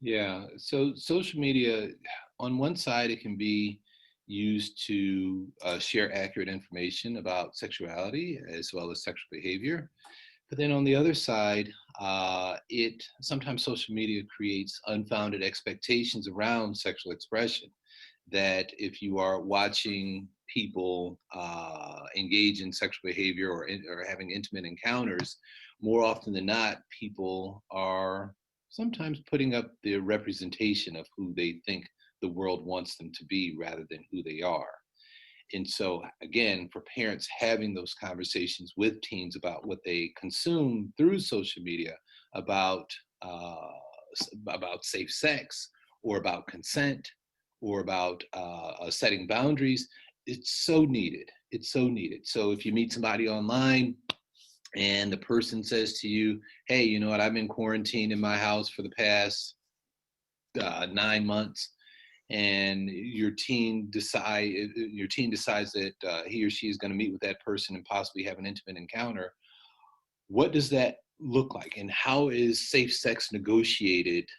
Yeah. So social media, on one side, it can be used to share accurate information about sexuality as well as sexual behavior. But then on the other side, it sometimes social media creates unfounded expectations around sexual expression. That if you are watching people engage in sexual behavior or having intimate encounters, more often than not, people are sometimes putting up the representation of who they think the world wants them to be rather than who they are. And so, again, for parents having those conversations with teens about what they consume through social media, about uh, about safe sex, or about consent, or about setting boundaries, it's so needed. It's so needed. So if you meet somebody online and the person says to you, "Hey, you know what? I've been quarantined in my house for the past 9 months," and your teen decides that he or she is going to meet with that person and possibly have an intimate encounter, what does that look like, and how is safe sex negotiated,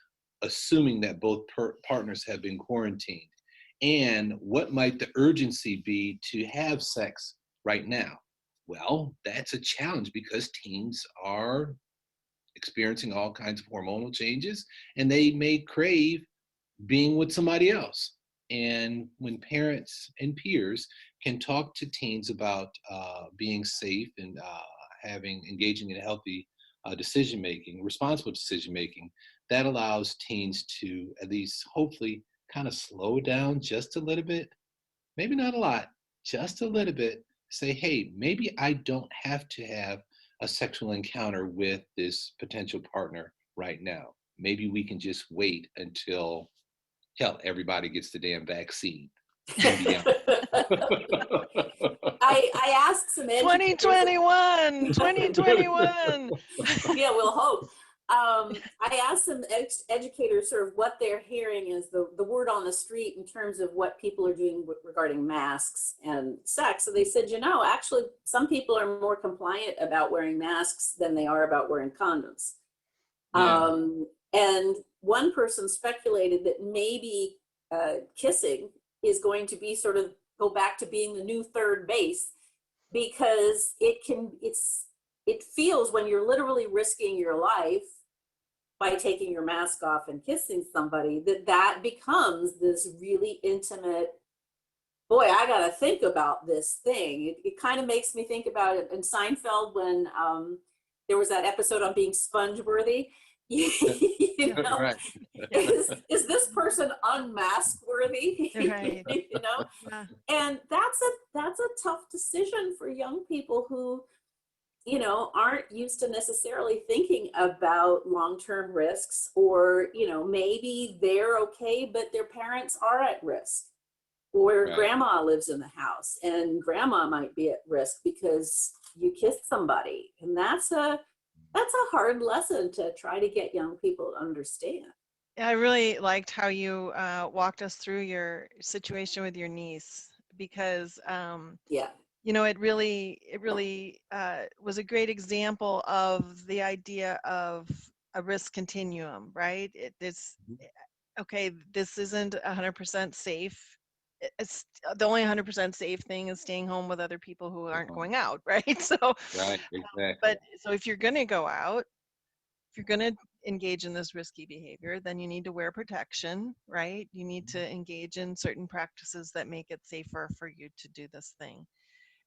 assuming that both partners have been quarantined? And what might the urgency be to have sex right now? Well, that's a challenge because teens are experiencing all kinds of hormonal changes, and they may crave being with somebody else. And when parents and peers can talk to teens about being safe and engaging in healthy decision making, responsible decision making, that allows teens to at least hopefully kind of slow down just a little bit, maybe not a lot, just a little bit. Say, hey, maybe I don't have to have a sexual encounter with this potential partner right now. Maybe we can just wait until, hell, everybody gets the damn vaccine and beyond. I asked some educators. 2021, 2021. Yeah, we'll hope. I asked some educators sort of what they're hearing is the word on the street in terms of what people are doing regarding masks and sex. So they said, actually, some people are more compliant about wearing masks than they are about wearing condoms. Yeah. And one person speculated that maybe kissing is going to be sort of go back to being the new third base, because it feels when you're literally risking your life by taking your mask off and kissing somebody, that becomes this really intimate, boy, I got to think about this thing. It kind of makes me think about it in Seinfeld when there was that episode on being sponge worthy. Right. Is this person unmask worthy? Right. Yeah. And that's a tough decision for young people who aren't used to necessarily thinking about long-term risks, or maybe they're okay but their parents are at risk, or Right. grandma lives in the house and grandma might be at risk because you kissed somebody, and that's a hard lesson to try to get young people to understand. I really liked how you walked us through your situation with your niece, because Yeah. it really was a great example of the idea of a risk continuum, right? Okay, this isn't 100% safe. It's the only 100% safe thing is staying home with other people who aren't going out, right? So, Right. Exactly. but so if you're going to go out, if you're going to engage in this risky behavior, then you need to wear protection, right? You need to engage in certain practices that make it safer for you to do this thing.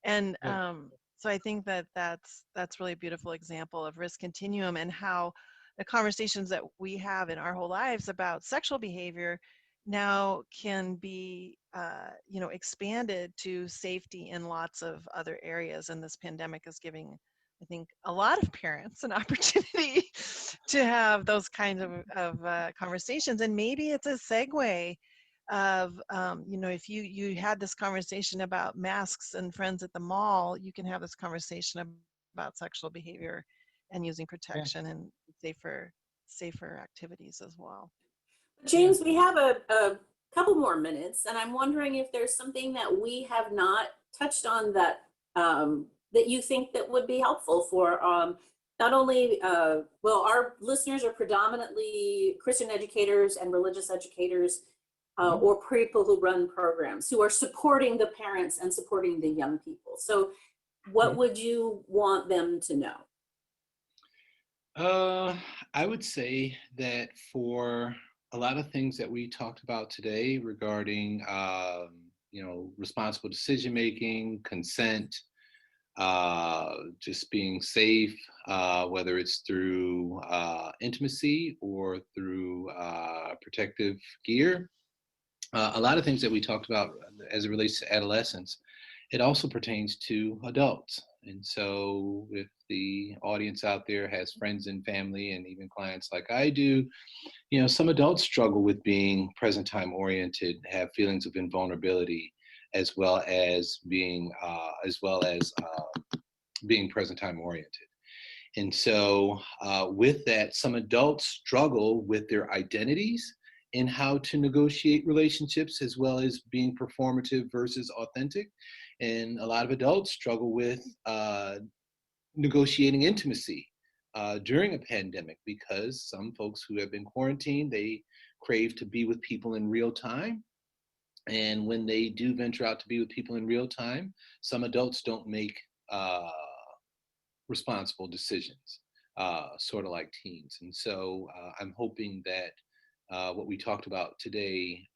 And Yeah. so I think that that's really a beautiful example of risk continuum, and how the conversations that we have in our whole lives about sexual behavior now can be expanded to safety in lots of other areas. And this pandemic is giving, I think, a lot of parents an opportunity to have those kinds of conversations. And maybe it's a segue of if you had this conversation about masks and friends at the mall, you can have this conversation about sexual behavior and using protection and safer activities as well. James, we have a couple more minutes, and I'm wondering if there's something that we have not touched on that that you think that would be helpful for not only, well, our listeners are predominantly Christian educators and religious educators, or people who run programs who are supporting the parents and supporting the young people. So what would you want them to know? I would say that for a lot of things that we talked about today regarding, responsible decision making, consent, just being safe, whether it's through intimacy or through protective gear, a lot of things that we talked about as it relates to adolescents, it also pertains to adults. And so if the audience out there has friends and family and even clients like I do, some adults struggle with being present time oriented, have feelings of invulnerability, as well as being being present time oriented. And so with that, some adults struggle with their identities and how to negotiate relationships, as well as being performative versus authentic. And a lot of adults struggle with negotiating intimacy during a pandemic, because some folks who have been quarantined, they crave to be with people in real time. And when they do venture out to be with people in real time, some adults don't make responsible decisions, sort of like teens. And so I'm hoping that what we talked about today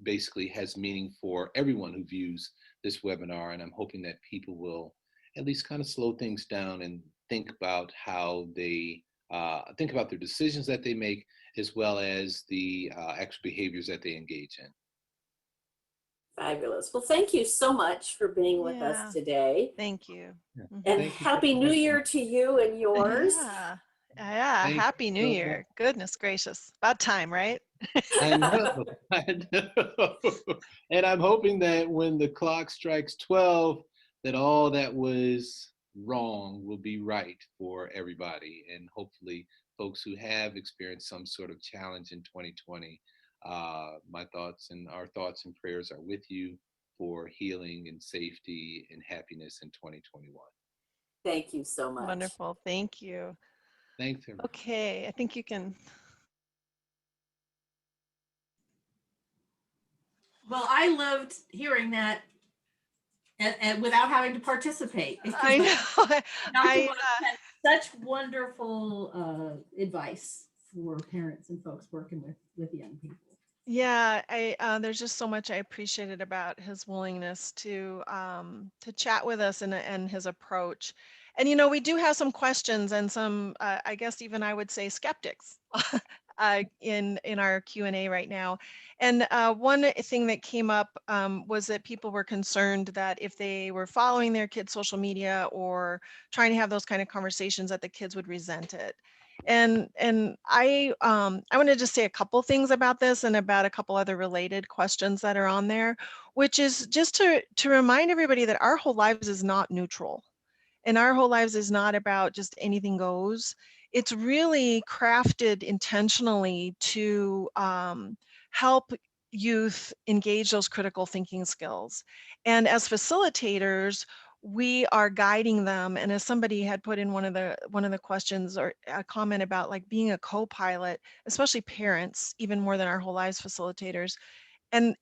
basically has meaning for everyone who views this webinar. And I'm hoping that people will at least kind of slow things down and think about how they think about their decisions that they make, as well as the actual behaviors that they engage in. Fabulous. Well, thank you so much for being with us today. Thank you. Yeah. And Thank you. Happy New Year to you and yours. Yeah. Happy New Year. Goodness gracious. About time, right? I know. And I'm hoping that when the clock strikes 12, that all that was wrong will be right for everybody. And hopefully folks who have experienced some sort of challenge in 2020, my thoughts and our thoughts and prayers are with you for healing and safety and happiness in 2021. Thank you so much. Wonderful. Thank you. Thanks, everyone. Okay, I think you can. Well, I loved hearing that and without having to participate. I know. Dr. had such wonderful advice for parents and folks working with young people. Yeah, there's just so much I appreciated about his willingness to chat with us and his approach. And we do have some questions and some, I guess even I would say skeptics in our Q&A right now. And one thing that came up was that people were concerned that if they were following their kids' social media or trying to have those kind of conversations, that the kids would resent it. And I want to just say a couple things about this and about a couple other related questions that are on there, which is just to remind everybody that our whole lives is not neutral. And our whole lives is not about just anything goes. It's really crafted intentionally to help youth engage those critical thinking skills. And as facilitators, we are guiding them. And as somebody had put in one of the questions or a comment about like being a co-pilot, especially parents, even more than our whole lives facilitators. And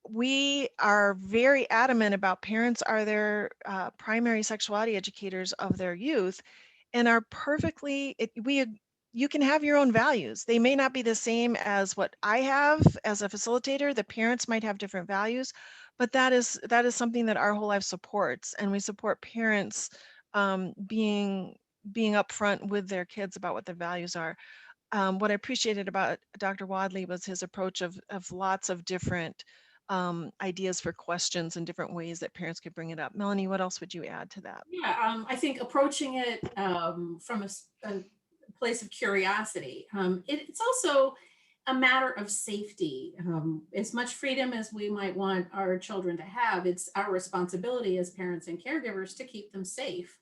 we are very adamant about parents are their primary sexuality educators of their youth and are perfectly, you can have your own values. They may not be the same as what I have as a facilitator. The parents might have different values, but that is something that our whole life supports. And we support parents being upfront with their kids about what their values are. What I appreciated about Dr. Wadley was his approach of lots of different ideas for questions and different ways that parents could bring it up. Melanie, what else would you add to that? Yeah, I think approaching it from a place of curiosity. It's also a matter of safety. As much freedom as we might want our children to have, it's our responsibility as parents and caregivers to keep them safe.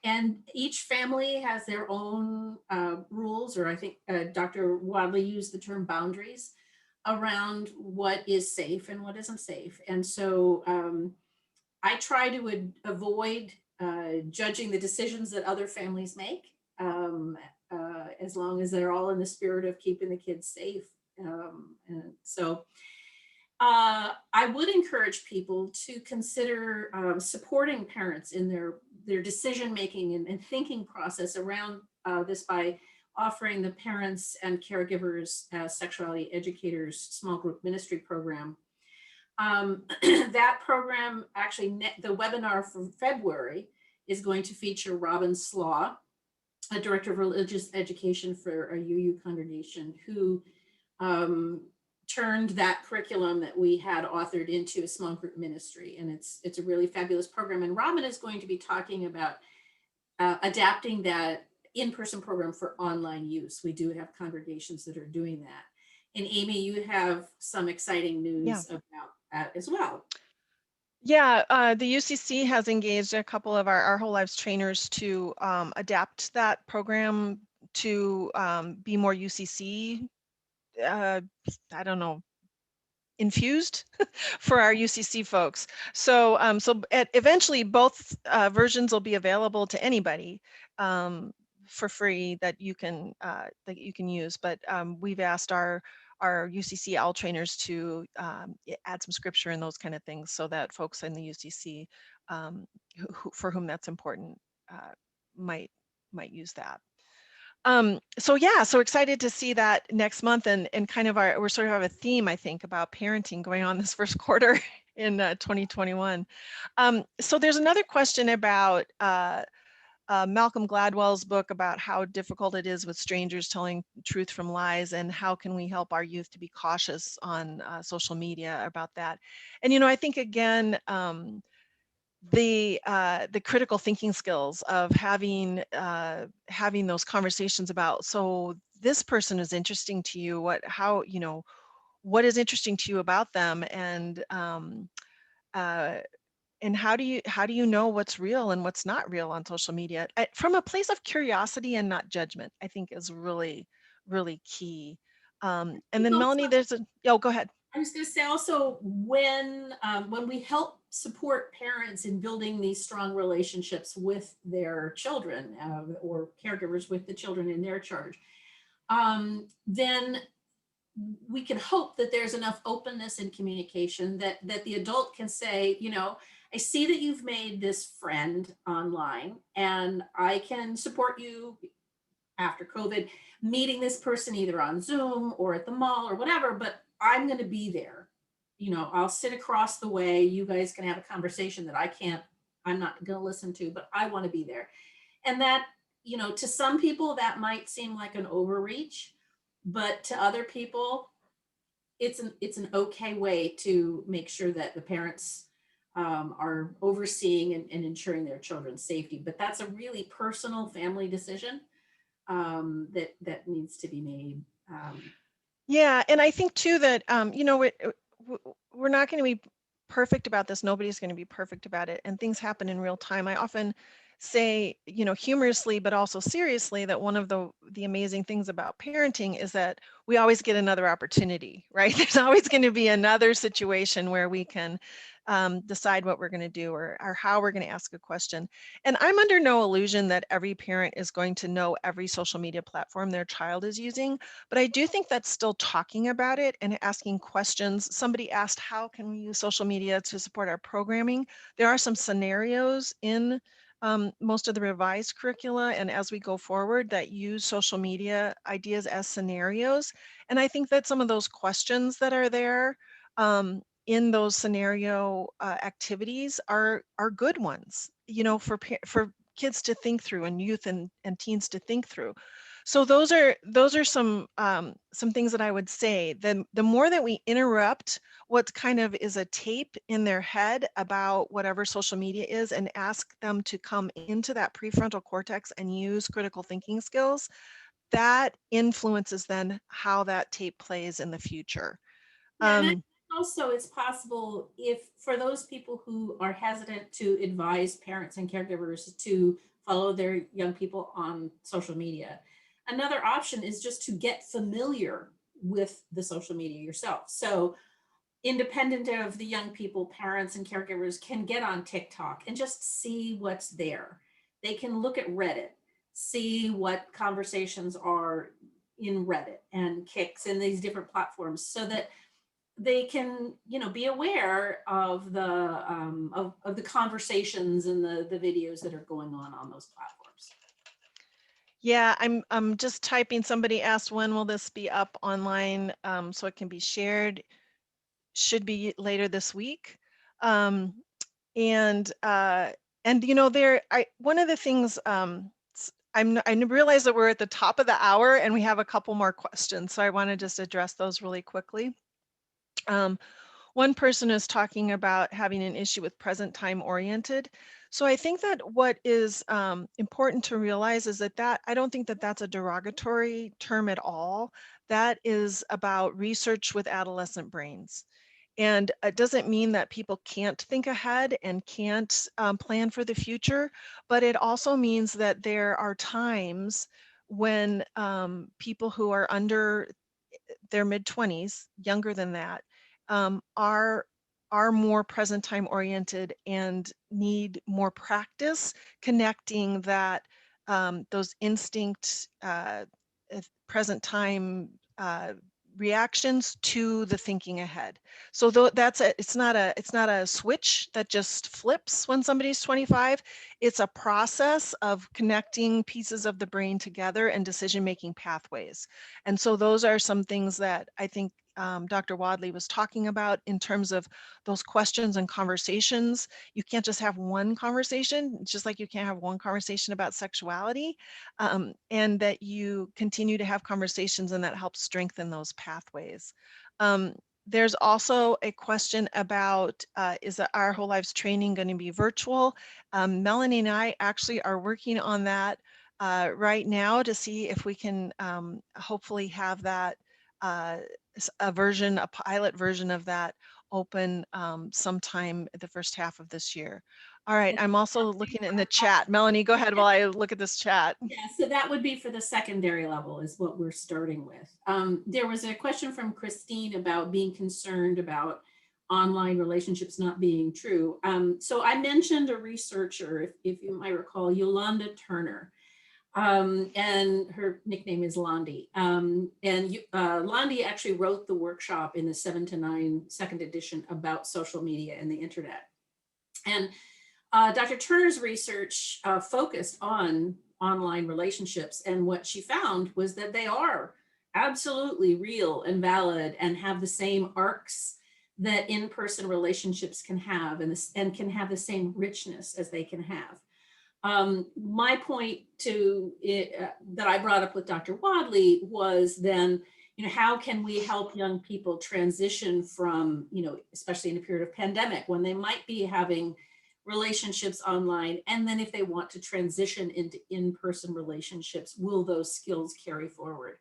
And each family has their own rules, or I think Dr. Wadley used the term boundaries around what is safe and what isn't safe. And so I try to avoid judging the decisions that other families make, as long as they're all in the spirit of keeping the kids safe. And so I would encourage people to consider supporting parents in their decision making and thinking process around this by offering the parents and caregivers sexuality educators small group ministry program. That program actually, the webinar for February is going to feature Robin Slaw, a director of religious education for a UU congregation, who turned that curriculum that we had authored into a small group ministry. And it's a really fabulous program. And Robin is going to be talking about adapting that in-person program for online use. We do have congregations that are doing that. And Amy, you have some exciting news about that as well. Yeah, the UCC has engaged a couple of our Whole Lives trainers to adapt that program to be more UCC, I don't know, infused for our UCC folks. So, eventually both versions will be available to anybody for free that you can use. But we've asked our UCC AL trainers to add some scripture and those kind of things so that folks in the UCC for whom that's important might use that. So yeah, so excited to see that next month, and kind of we're sort of have a theme, I think, about parenting going on this first quarter in 2021. So there's another question about Malcolm Gladwell's book about how difficult it is with strangers telling truth from lies, and how can we help our youth to be cautious on social media about that. And I think again, the critical thinking skills of having those conversations about, so this person is interesting to you, what is interesting to you about them, and how do you know what's real and what's not real on social media, from a place of curiosity and not judgment, I think is really, really key. And then Melanie, go ahead. I was going to say also, when we help support parents in building these strong relationships with their children, or caregivers with the children in their charge, then we can hope that there's enough openness and communication that the adult can say, I see that you've made this friend online, and I can support you after COVID, meeting this person either on Zoom or at the mall or whatever, but I'm going to be there. I'll sit across the way. You guys can have a conversation that I'm not going to listen to, but I want to be there. And that, to some people that might seem like an overreach, but to other people, it's an okay way to make sure that the parents are overseeing and ensuring their children's safety. But that's a really personal family decision that needs to be made. Yeah, and I think too that we're not going to be perfect about this. Nobody's going to be perfect about it, and things happen in real time. I often say, humorously but also seriously, that one of the amazing things about parenting is that we always get another opportunity, right? There's always going to be another situation where we can decide what we're going to do, or how we're going to ask a question. And I'm under no illusion that every parent is going to know every social media platform their child is using, but I do think that still talking about it and asking questions. Somebody asked, how can we use social media to support our programming? There are some scenarios in most of the revised curricula, and as we go forward, that use social media ideas as scenarios. And I think that some of those questions that are there in those scenario activities are good ones, for kids to think through, and youth and teens to think through. So those are some things that I would say. The more that we interrupt what kind of is a tape in their head about whatever social media is, and ask them to come into that prefrontal cortex and use critical thinking skills, that influences then how that tape plays in the future. Yeah, and Also, it's possible if for those people who are hesitant to advise parents and caregivers to follow their young people on social media, another option is just to get familiar with the social media yourself. So independent of the young people, parents and caregivers can get on TikTok and just see what's there. They can look at Reddit, see what conversations are in Reddit and Kicks and these different platforms, so that they can, be aware of the conversations and the videos that are going on those platforms. Yeah, I'm just typing. Somebody asked, when will this be up online so it can be shared? Should be later this week. Um, and one of the things I realize that we're at the top of the hour and we have a couple more questions, so I want to just address those really quickly. One person is talking about having an issue with present time oriented. So I think that what is important to realize is that I don't think that that's a derogatory term at all. That is about research with adolescent brains. And it doesn't mean that people can't think ahead and can't plan for the future, but it also means that there are times when people who are under their mid-20s, younger than that, um, are are more present time oriented and need more practice connecting those instinct present time reactions to the thinking ahead. So it's not a switch that just flips when somebody's 25. It's a process of connecting pieces of the brain together and decision-making pathways. And so those are some things that I think Dr. Wadley was talking about in terms of those questions and conversations. You can't just have one conversation, just like you can't have one conversation about sexuality, and that you continue to have conversations and that helps strengthen those pathways. There's also a question about, is Our Whole Lives training going to be virtual? Melanie and I actually are working on that right now to see if we can hopefully have that a pilot version of that open sometime the first half of this year. All right, I'm also looking in the chat. Melanie, go ahead while I look at this chat. Yeah, so that would be for the secondary level is what we're starting with. There was a question from Christine about being concerned about online relationships not being true. So I mentioned a researcher, if you might recall, Yolanda Turner. And her nickname is Londi. Londi actually wrote the workshop in the 7 to 9 second edition about social media and the internet. And Dr. Turner's research focused on online relationships, and what she found was that they are absolutely real and valid and have the same arcs that in-person relationships can have, and can have the same richness as they can have. My point that I brought up with Dr. Wadley was then, how can we help young people transition from, especially in a period of pandemic when they might be having relationships online, and then if they want to transition into in-person relationships, will those skills carry forward?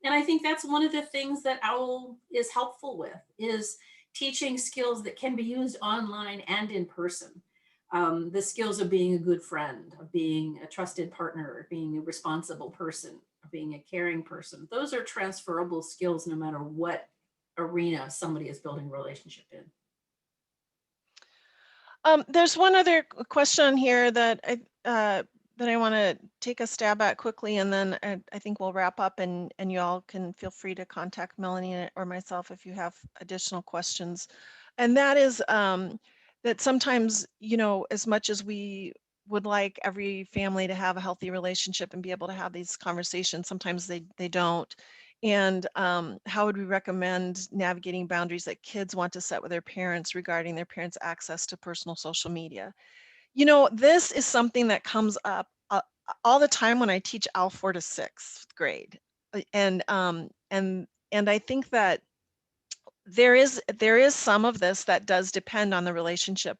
And I think that's one of the things that OWL is helpful with, is teaching skills that can be used online and in person. The skills of being a good friend, of being a trusted partner, of being a responsible person, of being a caring person. Those are transferable skills no matter what arena somebody is building a relationship in. There's one other question here that I want to take a stab at quickly, and then I think we'll wrap up, and you all can feel free to contact Melanie or myself if you have additional questions. And that is that sometimes, as much as we would like every family to have a healthy relationship and be able to have these conversations, sometimes they don't. And how would we recommend navigating boundaries that kids want to set with their parents regarding their parents' access to personal social media? This is something that comes up all the time when I teach AL 4 to 6th grade. And I think that there is some of this that does depend on the relationship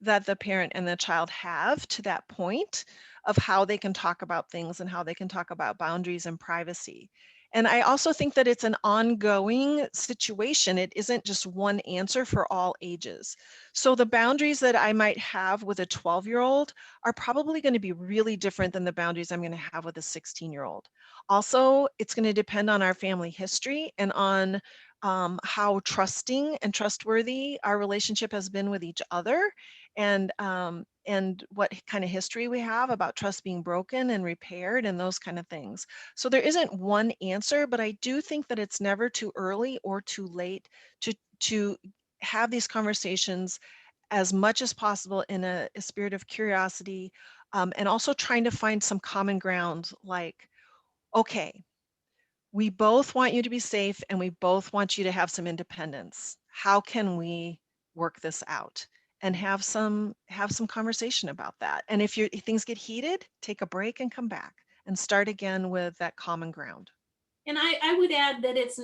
that the parent and the child have to that point of how they can talk about things and how they can talk about boundaries and privacy. And I also think that it's an ongoing situation. It isn't just one answer for all ages. So the boundaries that I might have with a 12-year-old are probably going to be really different than the boundaries I'm going to have with a 16-year-old. Also, it's going to depend on our family history and on how trusting and trustworthy our relationship has been with each other, and what kind of history we have about trust being broken and repaired and those kind of things. So there isn't one answer, but I do think that it's never too early or too late to have these conversations as much as possible in a spirit of curiosity, and also trying to find some common ground, like, okay, we both want you to be safe and we both want you to have some independence. How can we work this out? And have some conversation about that. And if things get heated, take a break and come back and start again with that common ground. And I would add that it's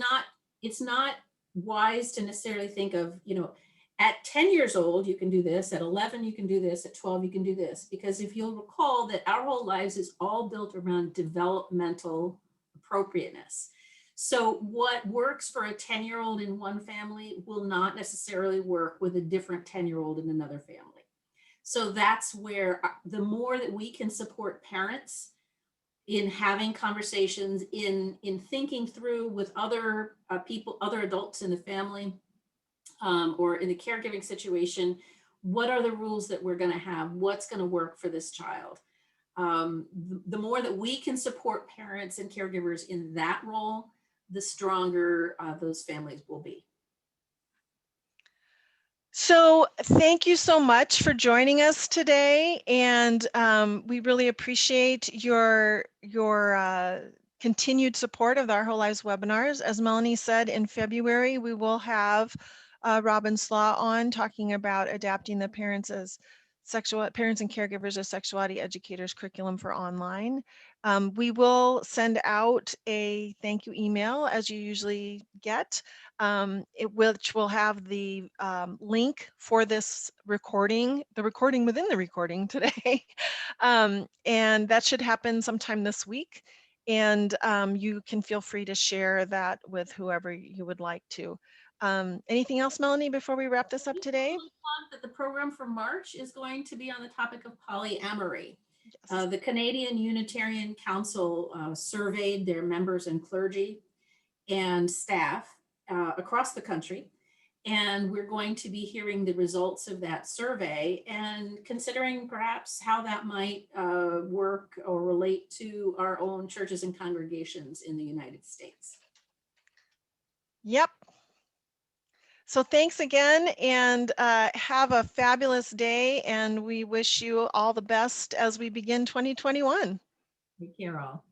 not wise to necessarily think of, at 10 years old, you can do this, at 11, you can do this, at 12, you can do this. Because if you'll recall that our whole lives is all built around developmental appropriateness. So what works for a 10-year-old in one family will not necessarily work with a different 10-year-old in another family. So that's where the more that we can support parents in having conversations, in thinking through with other people, other adults in the family, or in the caregiving situation, what are the rules that we're going to have? What's going to work for this child? The more that we can support parents and caregivers in that role, the stronger those families will be. So thank you so much for joining us today, and we really appreciate your continued support of Our Whole Lives webinars. As Melanie said, in February we will have Robin Slaw on talking about adapting the parents and caregivers as sexuality educators curriculum for online. We will send out a thank you email, as you usually get, which will have the link for this recording, the recording within the recording today. And that should happen sometime this week. And you can feel free to share that with whoever you would like to. Anything else, Melanie, before we wrap this up today? That the program for March is going to be on the topic of polyamory. Yes. The Canadian Unitarian Council surveyed their members and clergy and staff across the country. And we're going to be hearing the results of that survey and considering perhaps how that might work or relate to our own churches and congregations in the United States. Yep. So thanks again, and have a fabulous day, and we wish you all the best as we begin 2021. Take care all.